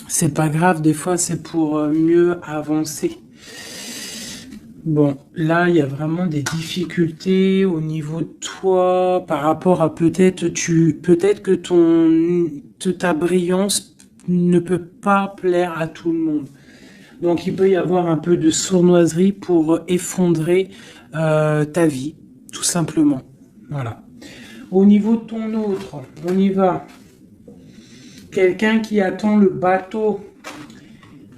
A: C'est pas grave, des fois, c'est pour mieux avancer. Bon, là, il y a vraiment des difficultés au niveau de toi par rapport à peut-être que ta brillance ne peut pas plaire à tout le monde. Donc, il peut y avoir un peu de sournoiserie pour effondrer ta vie, tout simplement. Voilà. Au niveau de ton autre, on y va. Quelqu'un qui attend le bateau.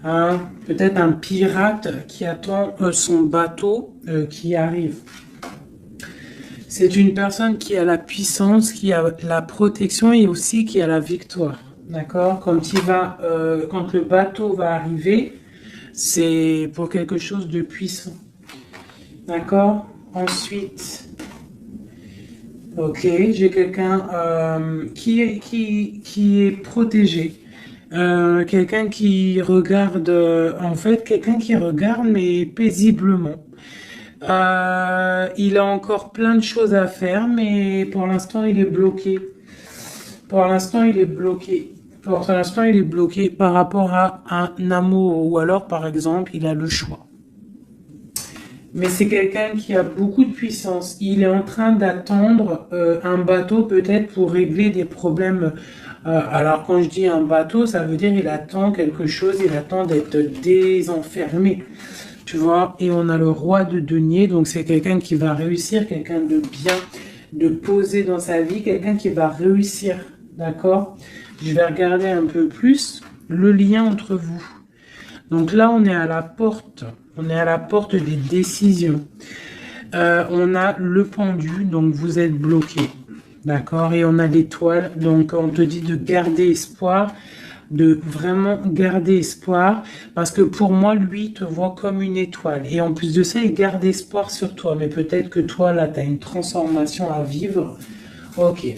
A: Hein, peut-être un pirate qui attend son bateau qui arrive. C'est une personne qui a la puissance, qui a la protection et aussi qui a la victoire. D'accord? Quand le bateau va arriver, c'est pour quelque chose de puissant. D'accord? Ensuite, ok, j'ai quelqu'un qui est protégé. Quelqu'un qui regarde, en fait, quelqu'un qui regarde, mais paisiblement. Il a encore plein de choses à faire, mais pour l'instant, il est bloqué. Pour l'instant, il est bloqué. Pour l'instant, il est bloqué par rapport à un amour, ou alors, par exemple, il a le choix. Mais c'est quelqu'un qui a beaucoup de puissance. Il est en train d'attendre un bateau peut-être pour régler des problèmes. Alors quand je dis un bateau, ça veut dire il attend quelque chose, il attend d'être désenfermé. Tu vois, et on a le roi de denier, donc c'est quelqu'un qui va réussir, quelqu'un de bien, de posé dans sa vie, quelqu'un qui va réussir. D'accord? Je vais regarder un peu plus le lien entre vous. Donc là, on est à la porte. On est à la porte des décisions. On a le pendu, donc vous êtes bloqué. D'accord? Et on a l'étoile, donc on te dit de garder espoir, de vraiment garder espoir, parce que pour moi, lui, il te voit comme une étoile. Et en plus de ça, il garde espoir sur toi. Mais peut-être que toi, là, tu as une transformation à vivre. Ok.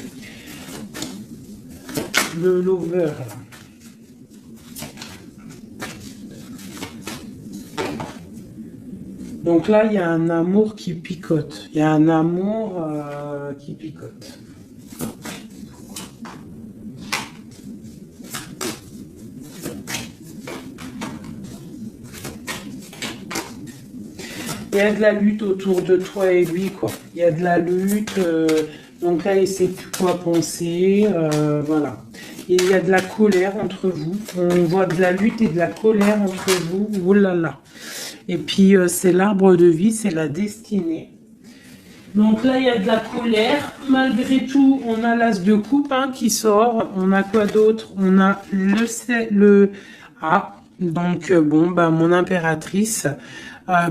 A: Le lover, là. Donc là, il y a un amour qui picote. Il y a un amour qui picote. Il y a de la lutte autour de toi et lui, quoi. Il y a de la lutte. Donc là, il sait plus quoi penser. Voilà. Il y a de la colère entre vous. On voit de la lutte et de la colère entre vous. Ouh là là. Et puis, c'est l'arbre de vie, c'est la destinée. Donc là, il y a de la colère. Malgré tout, on a l'as de coupe hein, qui sort. On a quoi d'autre? On a le A. Donc, bon, bah, mon impératrice.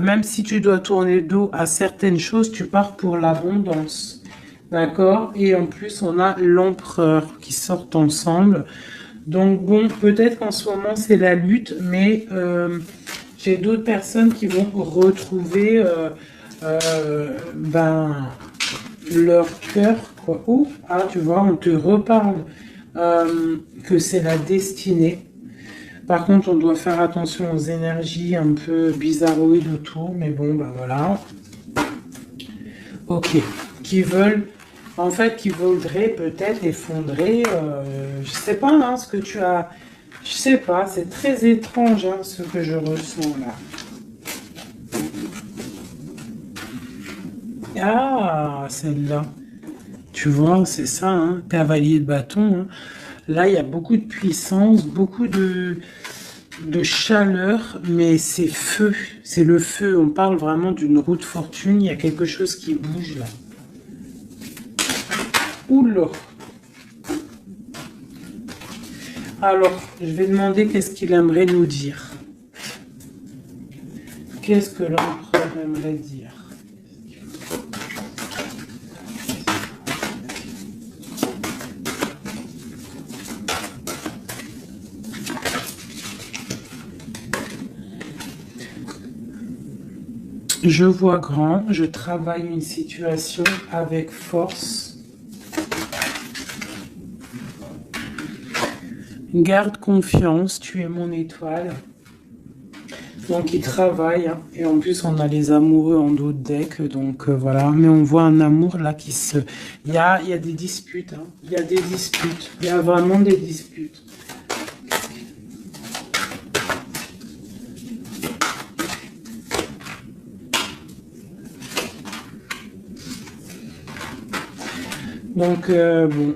A: Même si tu dois tourner le dos à certaines choses, tu pars pour l'abondance. D'accord? Et en plus, on a l'empereur qui sortent ensemble. Donc, bon, peut-être qu'en ce moment, c'est la lutte, mais j'ai d'autres personnes qui vont retrouver ben, leur cœur. Quoi. Ou, ah, tu vois, on te reparle que c'est la destinée. Par contre, on doit faire attention aux énergies un peu bizarroïdes autour, mais bon, bah voilà. Ok. Qui veulent, en fait, qui voudraient peut-être effondrer, je sais pas, hein, ce que tu as, je sais pas, c'est très étrange, hein, ce que je ressens là. Ah, celle-là. Tu vois, c'est ça, hein, cavalier de bâton. Hein. Là, il y a beaucoup de puissance, beaucoup de chaleur, mais c'est feu, c'est le feu. On parle vraiment d'une roue de fortune. Il y a quelque chose qui bouge là. Oula. Alors, je vais demander qu'est-ce qu'il aimerait nous dire. Qu'est-ce que l'empereur aimerait dire? Je vois grand, je travaille une situation avec force. Garde confiance, tu es mon étoile. Donc il travaille, hein. Et en plus on a les amoureux en dos de deck, donc voilà. Mais on voit un amour là qui se... il y a des disputes, hein. Il y a des disputes, il y a vraiment des disputes. Donc, bon,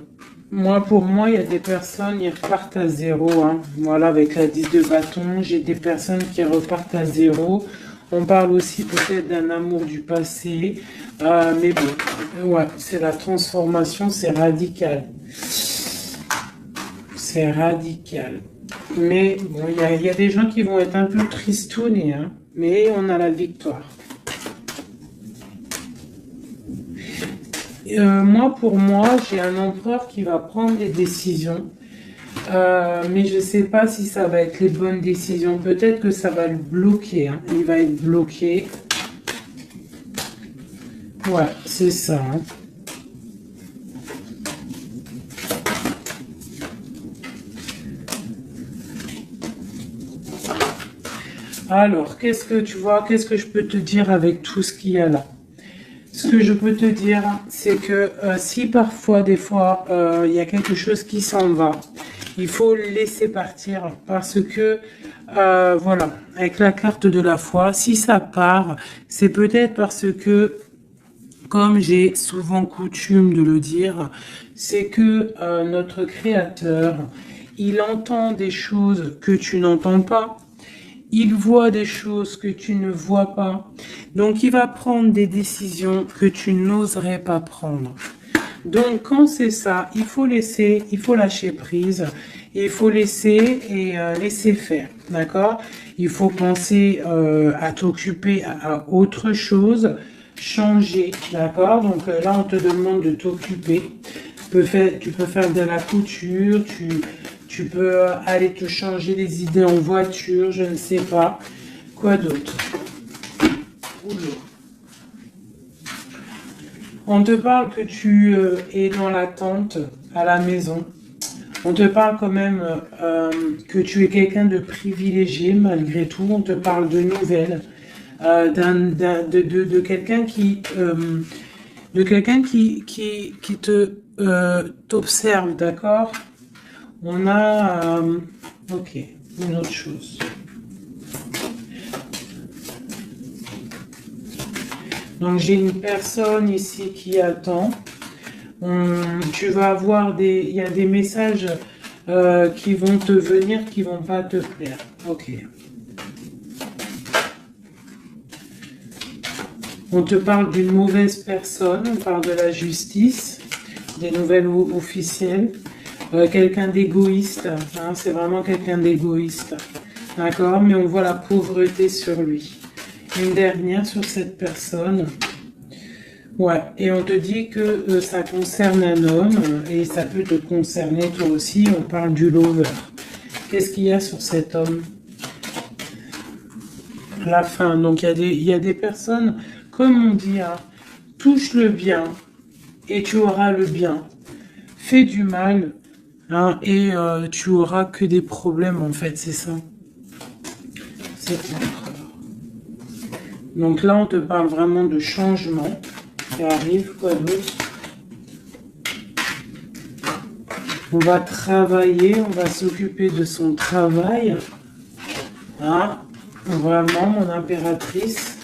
A: moi, pour moi, il y a des personnes, ils repartent à zéro. Hein. Voilà, avec la 10 de bâton, j'ai des personnes qui repartent à zéro. On parle aussi peut-être d'un amour du passé. Mais bon, ouais, c'est la transformation, c'est radical. C'est radical. Mais bon, il y a des gens qui vont être un peu tristounés, hein. Mais on a la victoire. Moi, pour moi, j'ai un empereur qui va prendre des décisions, mais je ne sais pas si ça va être les bonnes décisions. Peut-être que ça va le bloquer. Hein. Il va être bloqué. Ouais, c'est ça. Hein. Alors, qu'est-ce que tu vois, qu'est-ce que je peux te dire avec tout ce qu'il y a là? Ce que je peux te dire, c'est que si parfois, des fois, il y a quelque chose qui s'en va, il faut le laisser partir parce que, voilà, avec la carte de la foi, si ça part, c'est peut-être parce que, comme j'ai souvent coutume de le dire, c'est que notre Créateur, il entend des choses que tu n'entends pas. Il voit des choses que tu ne vois pas. Donc, il va prendre des décisions que tu n'oserais pas prendre. Donc, quand c'est ça, il faut laisser, il faut lâcher prise. Il faut laisser et laisser faire. D'accord? Il faut penser à t'occuper à autre chose, changer. D'accord? Donc, là, on te demande de t'occuper. Tu peux faire de la couture, tu peux aller te changer les idées en voiture, je ne sais pas. Quoi d'autre? Oula. On te parle que tu es dans l'attente à la maison. On te parle quand même que tu es quelqu'un de privilégié malgré tout. On te parle de nouvelles, de quelqu'un qui te t'observe, d'accord? On a, ok, une autre chose. Donc j'ai une personne ici qui attend. Tu vas avoir il y a des messages qui vont te venir, qui vont pas te plaire. Ok. On te parle d'une mauvaise personne, on parle de la justice, des nouvelles officielles. Quelqu'un d'égoïste, hein, c'est vraiment quelqu'un d'égoïste, d'accord, mais on voit la pauvreté sur lui. Une dernière sur cette personne, ouais, et on te dit que ça concerne un homme, et ça peut te concerner toi aussi, on parle du lover. Qu'est-ce qu'il y a sur cet homme? La fin, donc il y a des personnes, comme on dit, hein, touche le bien, et tu auras le bien. Fais du mal, hein, et tu auras que des problèmes en fait, c'est ça. C'est l'empereur. Donc là, on te parle vraiment de changement qui arrive, quoi d'autre? On va travailler, on va s'occuper de son travail. Hein? Vraiment, mon impératrice,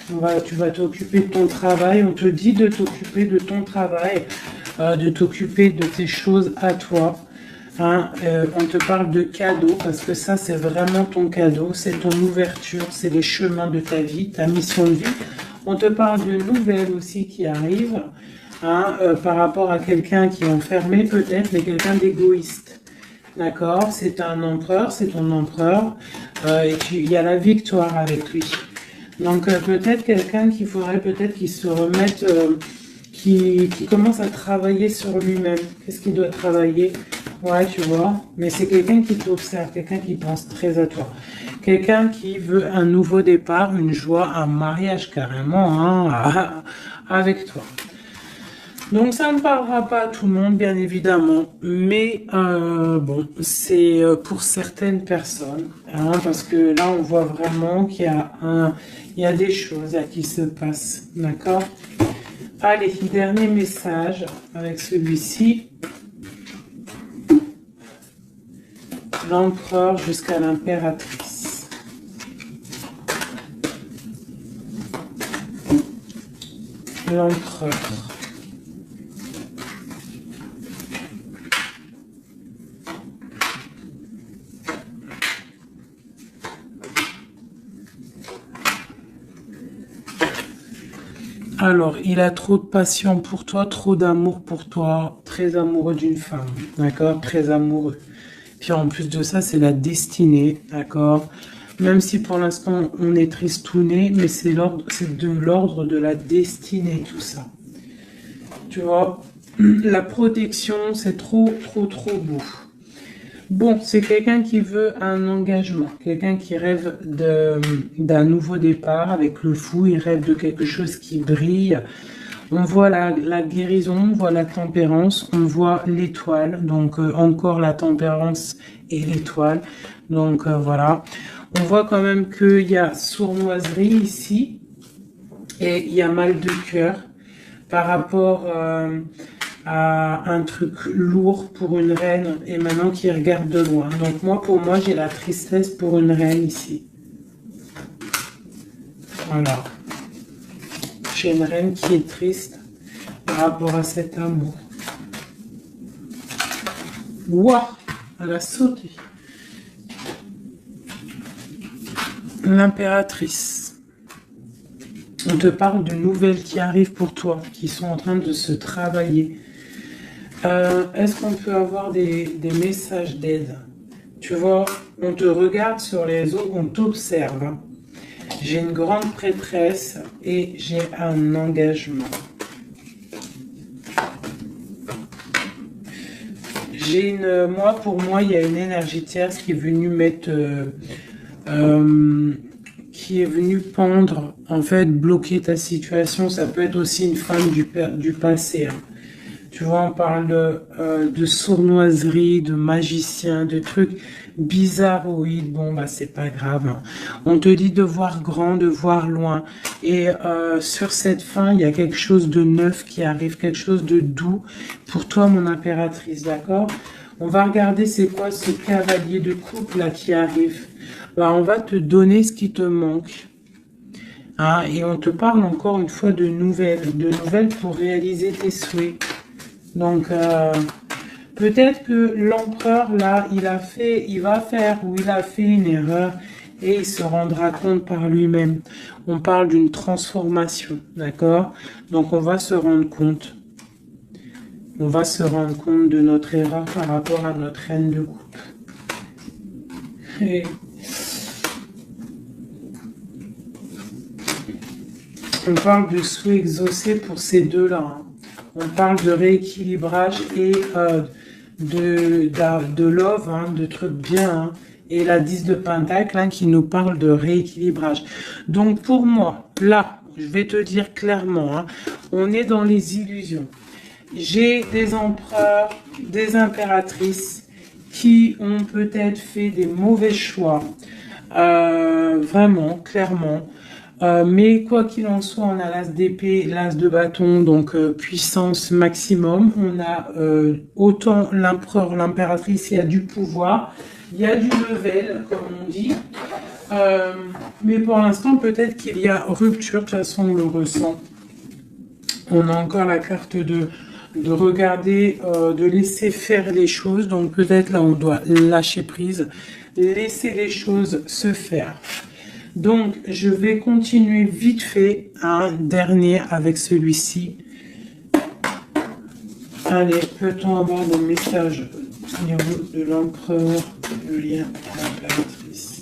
A: tu vas t'occuper de ton travail. On te dit de t'occuper de ton travail, de t'occuper de tes choses à toi. Hein, on te parle de cadeau parce que ça c'est vraiment ton cadeau, c'est ton ouverture, c'est les chemins de ta vie, ta mission de vie. On te parle de nouvelles aussi qui arrivent, hein, par rapport à quelqu'un qui est enfermé peut-être, mais quelqu'un d'égoïste. D'accord? C'est un empereur, c'est ton empereur, et il y a la victoire avec lui. Donc peut-être quelqu'un qu'il faudrait peut-être qu'il se remette, qui commence à travailler sur lui-même. Qu'est-ce qu'il doit travailler? Ouais, tu vois, mais c'est quelqu'un qui t'observe, quelqu'un qui pense très à toi. Quelqu'un qui veut un nouveau départ, une joie, un mariage carrément, hein, avec toi. Donc ça ne parlera pas à tout le monde, bien évidemment, mais bon, c'est pour certaines personnes, hein, parce que là on voit vraiment qu'il y a des choses qui se passent, d'accord? Allez, dernier message avec celui-ci. L'empereur jusqu'à l'impératrice. L'empereur. Alors, il a trop de passion pour toi, trop d'amour pour toi, très amoureux d'une femme, d'accord? Très amoureux. Puis en plus de ça, c'est la destinée, d'accord? Même si pour l'instant on est tristouné, mais c'est de l'ordre de la destinée, tout ça. Tu vois, la protection, c'est trop, trop, trop beau. Bon, c'est quelqu'un qui veut un engagement, quelqu'un qui rêve d'un nouveau départ avec le fou, il rêve de quelque chose qui brille. On voit la guérison, on voit la tempérance, on voit l'étoile, donc encore la tempérance et l'étoile. Donc voilà, On voit quand même qu'il y a sournoiserie ici et il y a mal de cœur par rapport à un truc lourd pour une reine et maintenant qui regarde de loin. Donc moi, pour moi, j'ai la tristesse pour une reine ici. Voilà. J'ai une reine qui est triste par rapport à cet amour. Waouh, elle a sauté. L'impératrice. On te parle de nouvelles qui arrivent pour toi, qui sont en train de se travailler. Est-ce qu'on peut avoir des messages d'aide? Tu vois, on te regarde sur les réseaux, on t'observe. Hein. J'ai une grande prêtresse et j'ai un engagement. Moi, pour moi, il y a une énergie tierce qui est venue mettre, qui est venue pendre, en fait, bloquer ta situation. Ça peut être aussi une femme du passé. Hein. Tu vois, on parle de sournoiserie, de magicien, de trucs bizarroïdes. Bon, bah, c'est pas grave. Hein. On te dit de voir grand, de voir loin. Et sur cette fin, il y a quelque chose de neuf qui arrive, quelque chose de doux pour toi, mon impératrice, d'accord? On va regarder c'est quoi ce cavalier de coupe là qui arrive. Bah, on va te donner ce qui te manque. Hein, et on te parle encore une fois de nouvelles pour réaliser tes souhaits. Donc, peut-être que l'empereur, là, il a fait une erreur et il se rendra compte par lui-même. On parle d'une transformation, d'accord? Donc, on va se rendre compte. On va se rendre compte de notre erreur par rapport à notre reine de coupe. Et on parle de souhait exaucé pour ces deux-là. Hein. On parle de rééquilibrage et de love, hein, de trucs bien. Hein, et la 10 de Pentacle hein, qui nous parle de rééquilibrage. Donc pour moi, là, je vais te dire clairement, hein, on est dans les illusions. J'ai des empereurs, des impératrices qui ont peut-être fait des mauvais choix. Vraiment, clairement. Mais quoi qu'il en soit, on a l'as d'épée, l'as de bâton, donc puissance maximum. On a autant l'empereur, l'impératrice, il y a du pouvoir, il y a du level, comme on dit. Mais pour l'instant, peut-être qu'il y a rupture, de toute façon, on le ressent. On a encore la carte de regarder, de laisser faire les choses. Donc peut-être là, on doit lâcher prise, laisser les choses se faire. Donc, je vais continuer vite fait un dernier avec celui-ci. Allez, peut-on avoir des messages au niveau de l'empereur, le lien à l'impératrice?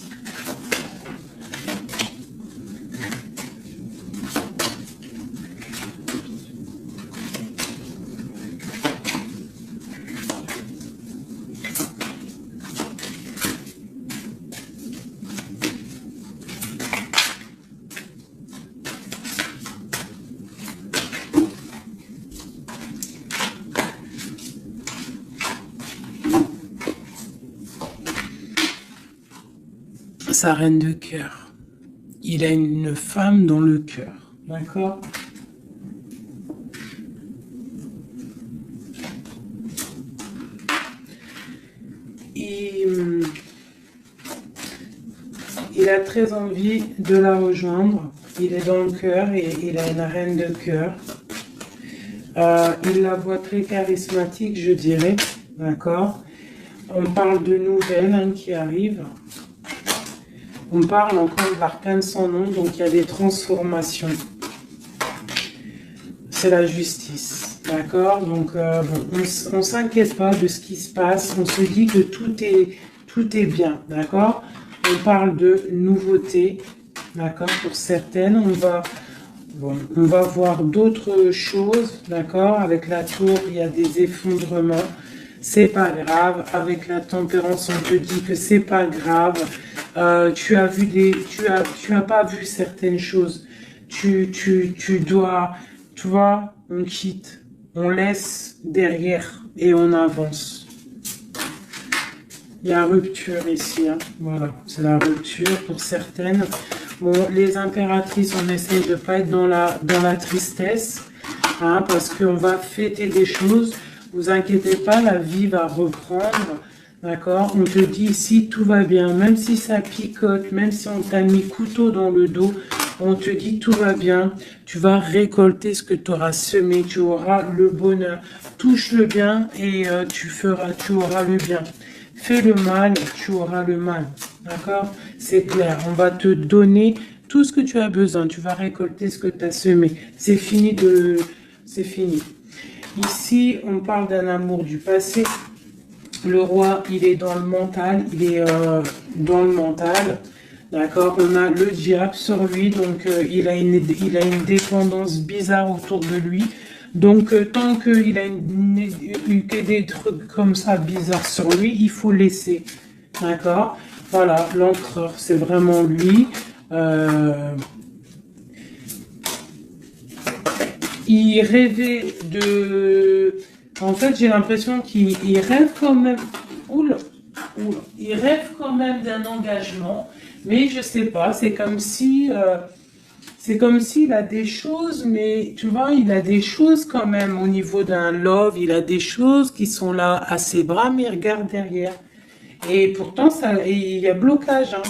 A: Sa reine de cœur. Il a une femme dans le cœur. D'accord? Il a très envie de la rejoindre. Il est dans le cœur et il a une reine de cœur. Il la voit très charismatique, je dirais. D'accord? On parle de nouvelles hein, qui arrivent. On parle encore de l'arcane sans nom, donc il y a des transformations. C'est la justice, d'accord? Donc bon, on ne s'inquiète pas de ce qui se passe, on se dit que tout est bien, d'accord? On parle de nouveautés, d'accord? Pour certaines, on va voir d'autres choses, d'accord? Avec la tour, il y a des effondrements. C'est pas grave. Avec la tempérance, on te dit que c'est pas grave. Tu as pas vu certaines choses. Tu dois, tu vois, on quitte, on laisse derrière et on avance. Il y a rupture ici, hein. Voilà, c'est la rupture pour certaines. Bon, les impératrices, on essaye de pas être dans la tristesse, hein, parce qu'on va fêter des choses. Vous inquiétez pas, la vie va reprendre, d'accord? On te dit ici, tout va bien, même si ça picote, même si on t'a mis couteau dans le dos, on te dit tout va bien, tu vas récolter ce que tu auras semé, tu auras le bonheur. Touche le bien et tu auras le bien. Fais le mal, tu auras le mal. D'accord? C'est clair. On va te donner tout ce que tu as besoin. Tu vas récolter ce que tu as semé. C'est fini c'est fini. Ici, on parle d'un amour du passé. Le roi, il est dans le mental. Il est dans le mental. D'accord? On a le diable sur lui. Donc, il a une dépendance bizarre autour de lui. Donc, tant qu'il a eu que des trucs comme ça bizarres sur lui, il faut laisser. D'accord? Voilà, l'empereur, c'est vraiment lui. Il rêvait de... En fait, j'ai l'impression qu'il rêve quand même... Oula, oula. Il rêve quand même d'un engagement, mais je sais pas, c'est comme si... c'est comme s'il a des choses, mais tu vois, il a des choses quand même au niveau d'un love, il a des choses qui sont là à ses bras, mais il regarde derrière. Et pourtant, il y a blocage, hein,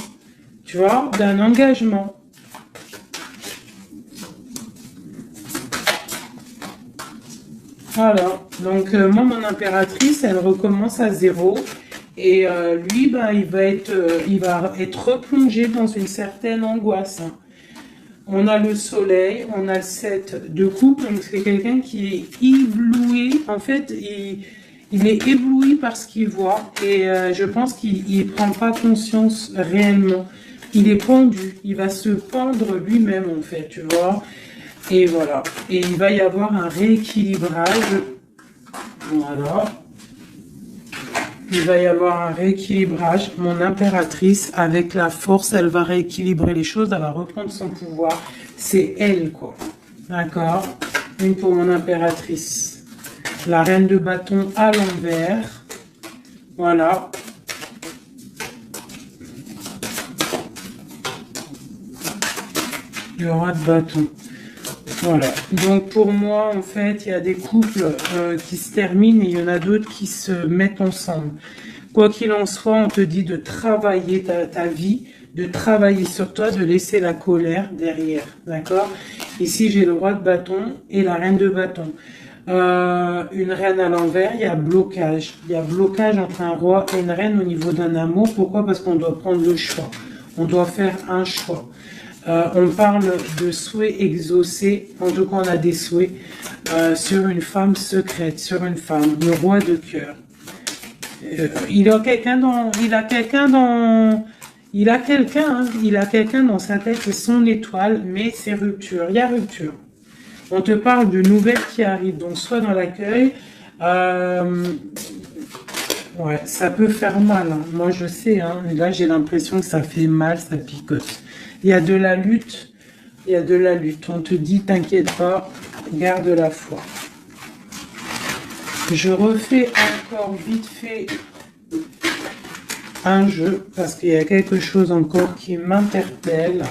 A: tu vois, d'un engagement. Voilà, donc moi, mon impératrice, elle recommence à zéro. Et lui, ben, il va être replongé dans une certaine angoisse, hein. On a le soleil, on a le 7 de coupe, donc c'est quelqu'un qui est ébloui. En fait, il est ébloui par ce qu'il voit et je pense qu'il ne prend pas conscience réellement. Il est pendu, il va se pendre lui-même en fait, tu vois. Et voilà, et il va y avoir un rééquilibrage. Voilà. Il va y avoir un rééquilibrage. Mon impératrice, avec la force, elle va rééquilibrer les choses, elle va reprendre son pouvoir. C'est elle, quoi. D'accord? Une pour mon impératrice. La reine de bâton à l'envers. Voilà. Le roi de bâton. Voilà. Donc pour moi, en fait, il y a des couples qui se terminent et il y en a d'autres qui se mettent ensemble. Quoi qu'il en soit, on te dit de travailler ta vie, de travailler sur toi, de laisser la colère derrière. D'accord? Ici, j'ai le roi de bâton et la reine de bâton. Une reine à l'envers, il y a blocage. Il y a blocage entre un roi et une reine au niveau d'un amour. Pourquoi? Parce qu'on doit prendre le choix. On doit faire un choix. On parle de souhaits exaucés, en tout cas on a des souhaits sur une femme secrète, sur une femme, le roi de cœur. Il a quelqu'un dans sa tête, c'est son étoile, mais c'est rupture, il y a rupture. On te parle de nouvelles qui arrivent, donc soit dans l'accueil, ouais, ça peut faire mal, hein. Moi je sais, hein, là j'ai l'impression que ça fait mal, ça picote. Il y a de la lutte, il y a de la lutte. On te dit, t'inquiète pas, garde la foi. Je refais encore vite fait un jeu, parce qu'il y a quelque chose encore qui m'interpelle.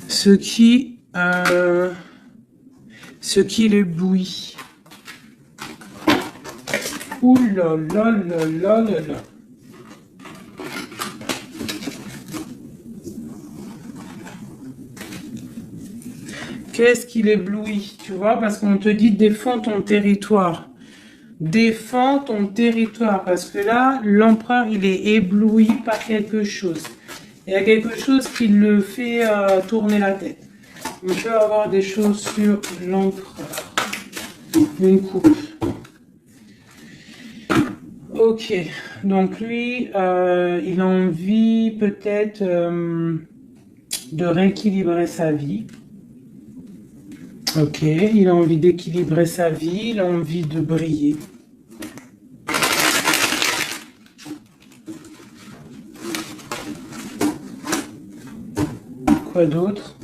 A: Ce qui l'éblouit. Ouh là là là là là là. Qu'est-ce qui l'éblouit, tu vois, parce qu'on te dit défends ton territoire. Défends ton territoire, parce que là, l'empereur, il est ébloui par quelque chose. Il y a quelque chose qui le fait tourner la tête. On peut avoir des choses sur l'empereur. Une coupe. Ok, donc lui, il a envie peut-être de rééquilibrer sa vie. Ok, il a envie d'équilibrer sa vie, il a envie de briller. Quoi d'autre?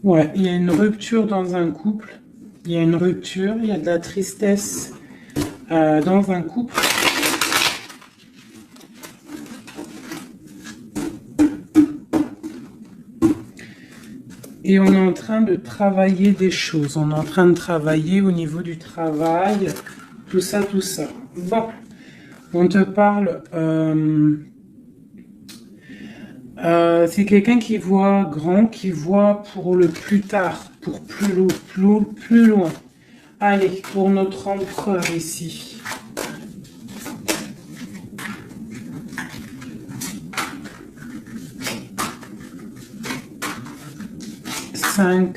A: Ouais, il y a une rupture dans un couple. Il y a une rupture, il y a de la tristesse dans un couple. Et on est en train de travailler des choses. On est en train de travailler au niveau du travail, tout ça, tout ça. Bon, on te parle. C'est quelqu'un qui voit grand, qui voit pour le plus tard, pour plus loin. Allez, pour notre empereur ici. 5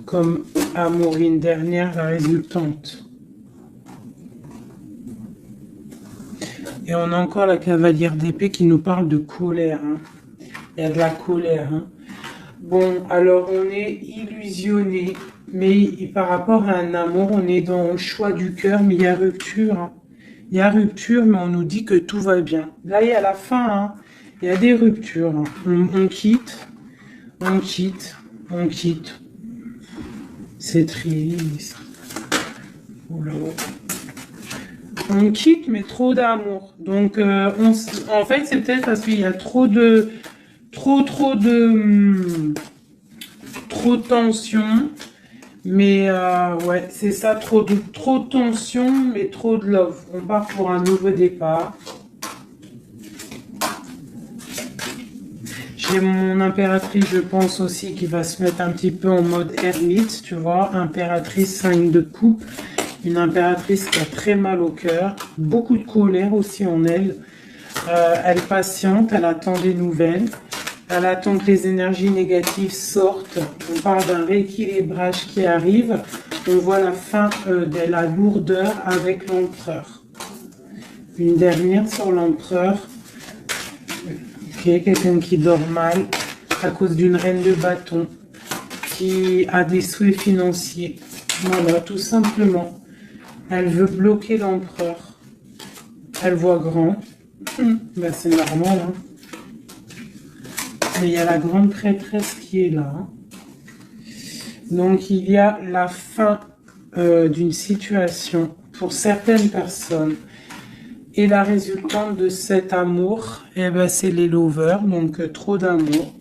A: comme Amorine dernière, la résultante. Et on a encore la cavalière d'épée qui nous parle de colère. Hein. Il y a de la colère. Hein. Bon, alors on est illusionné, mais par rapport à un amour, on est dans le choix du cœur, mais il y a rupture. Hein. Il y a rupture, mais on nous dit que tout va bien. Là, il y a la fin. Hein. Il y a des ruptures. Hein. On quitte. On quitte. On quitte. C'est triste. Oula. On quitte, mais trop d'amour. Donc, en fait, c'est peut-être parce qu'il y a trop de tension. Mais ouais, c'est ça, trop de tension, mais trop de love. On part pour un nouveau départ. J'ai mon impératrice, je pense aussi, qui va se mettre un petit peu en mode ermite, tu vois. Impératrice 5 de coupe. Une impératrice qui a très mal au cœur. Beaucoup de colère aussi en elle. Elle patiente, elle attend des nouvelles. Elle attend que les énergies négatives sortent. On parle d'un rééquilibrage qui arrive. On voit la fin de la lourdeur avec l'empereur. Une dernière sur l'empereur. Quelqu'un qui dort mal à cause d'une reine de bâton qui a des souhaits financiers. Voilà, tout simplement. Elle veut bloquer l'empereur. Elle voit grand. Ben, c'est normal. Hein. Mais il y a la grande prêtresse qui est là. Hein. Donc il y a la fin d'une situation pour certaines personnes. Et la résultante de cet amour, eh ben, c'est les lovers, donc trop d'amour.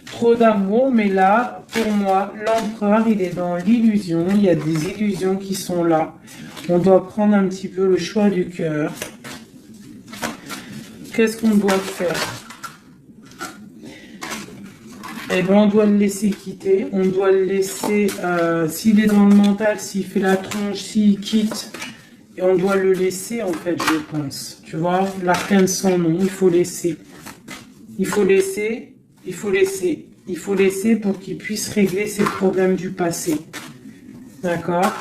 A: Trop d'amour, mais là, pour moi, l'empereur, il est dans l'illusion. Il y a des illusions qui sont là. On doit prendre un petit peu le choix du cœur. Qu'est-ce qu'on doit faire? Eh ben, on doit le laisser quitter. On doit le laisser, s'il est dans le mental, s'il fait la tronche, s'il quitte. Et on doit le laisser, en fait, je pense. Tu vois, l'arcane sans nom, il faut laisser. Il faut laisser, il faut laisser. Il faut laisser pour qu'il puisse régler ses problèmes du passé. D'accord?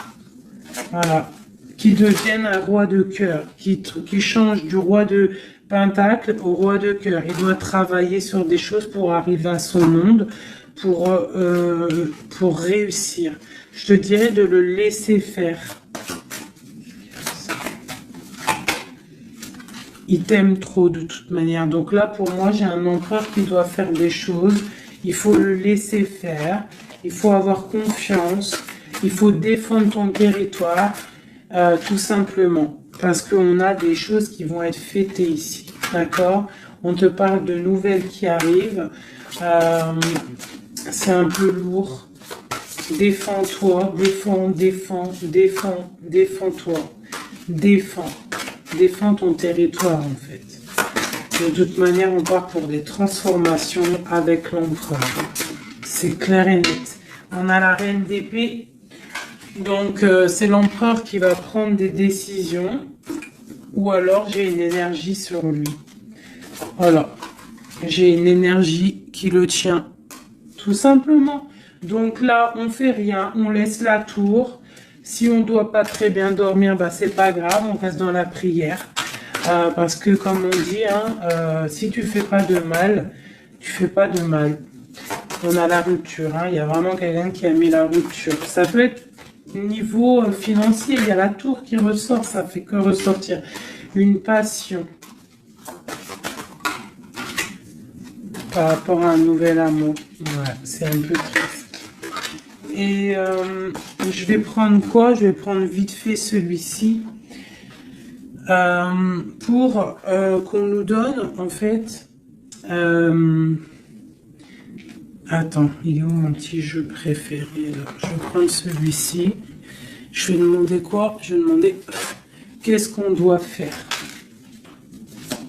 A: Voilà. Qui devienne un roi de cœur. Qui change du roi de pentacle au roi de cœur. Il doit travailler sur des choses pour arriver à son monde, pour réussir. Je te dirais de le laisser faire. Il t'aime trop de toute manière. Donc là, pour moi, j'ai un empereur qui doit faire des choses. Il faut le laisser faire. Il faut avoir confiance. Il faut défendre ton territoire, tout simplement. Parce qu'on a des choses qui vont être fêtées ici. D'accord? On te parle de nouvelles qui arrivent. C'est un peu lourd. Défends-toi. Défends-toi. Défends ton territoire, en fait. De toute manière, on part pour des transformations avec l'empereur. C'est clair et net. On a la reine d'épée. Donc, c'est l'empereur qui va prendre des décisions. Ou alors, j'ai une énergie sur lui. Voilà. J'ai une énergie qui le tient. Tout simplement. Donc là, on fait rien. On laisse la tour. Si on ne doit pas très bien dormir, bah, c'est pas grave, on reste dans la prière. Parce que comme on dit, hein, si tu fais pas de mal, tu fais pas de mal. On a la rupture, hein, il y a vraiment quelqu'un qui a mis la rupture. Ça peut être niveau financier, il y a la tour qui ressort, ça fait que ressortir une passion par rapport à un nouvel amour. Ouais, c'est un peu triste. Et je vais prendre quoi? Je vais prendre vite fait celui-ci pour qu'on nous donne en fait. Attends, il est où mon petit jeu préféré là? Je vais prendre celui-ci. Je vais demander quoi? Je vais demander qu'est-ce qu'on doit faire?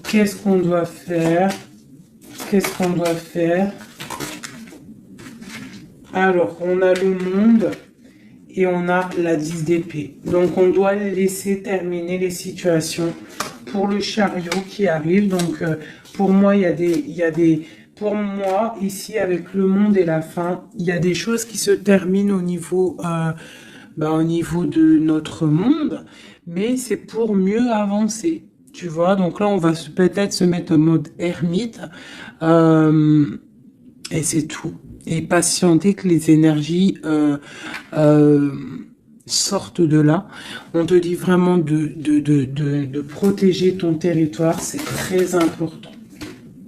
A: Qu'est-ce qu'on doit faire? Qu'est-ce qu'on doit faire? Alors, on a le monde et on a la 10 d'épée. Donc, on doit laisser terminer les situations pour le chariot qui arrive. Donc, pour moi, pour moi, ici, avec le monde et la fin, il y a des choses qui se terminent au niveau de notre monde, mais c'est pour mieux avancer. Tu vois, donc là, on va peut-être se mettre en mode ermite, et c'est tout. Et patienter que les énergies sortent de là. On te dit vraiment de protéger ton territoire, c'est très important.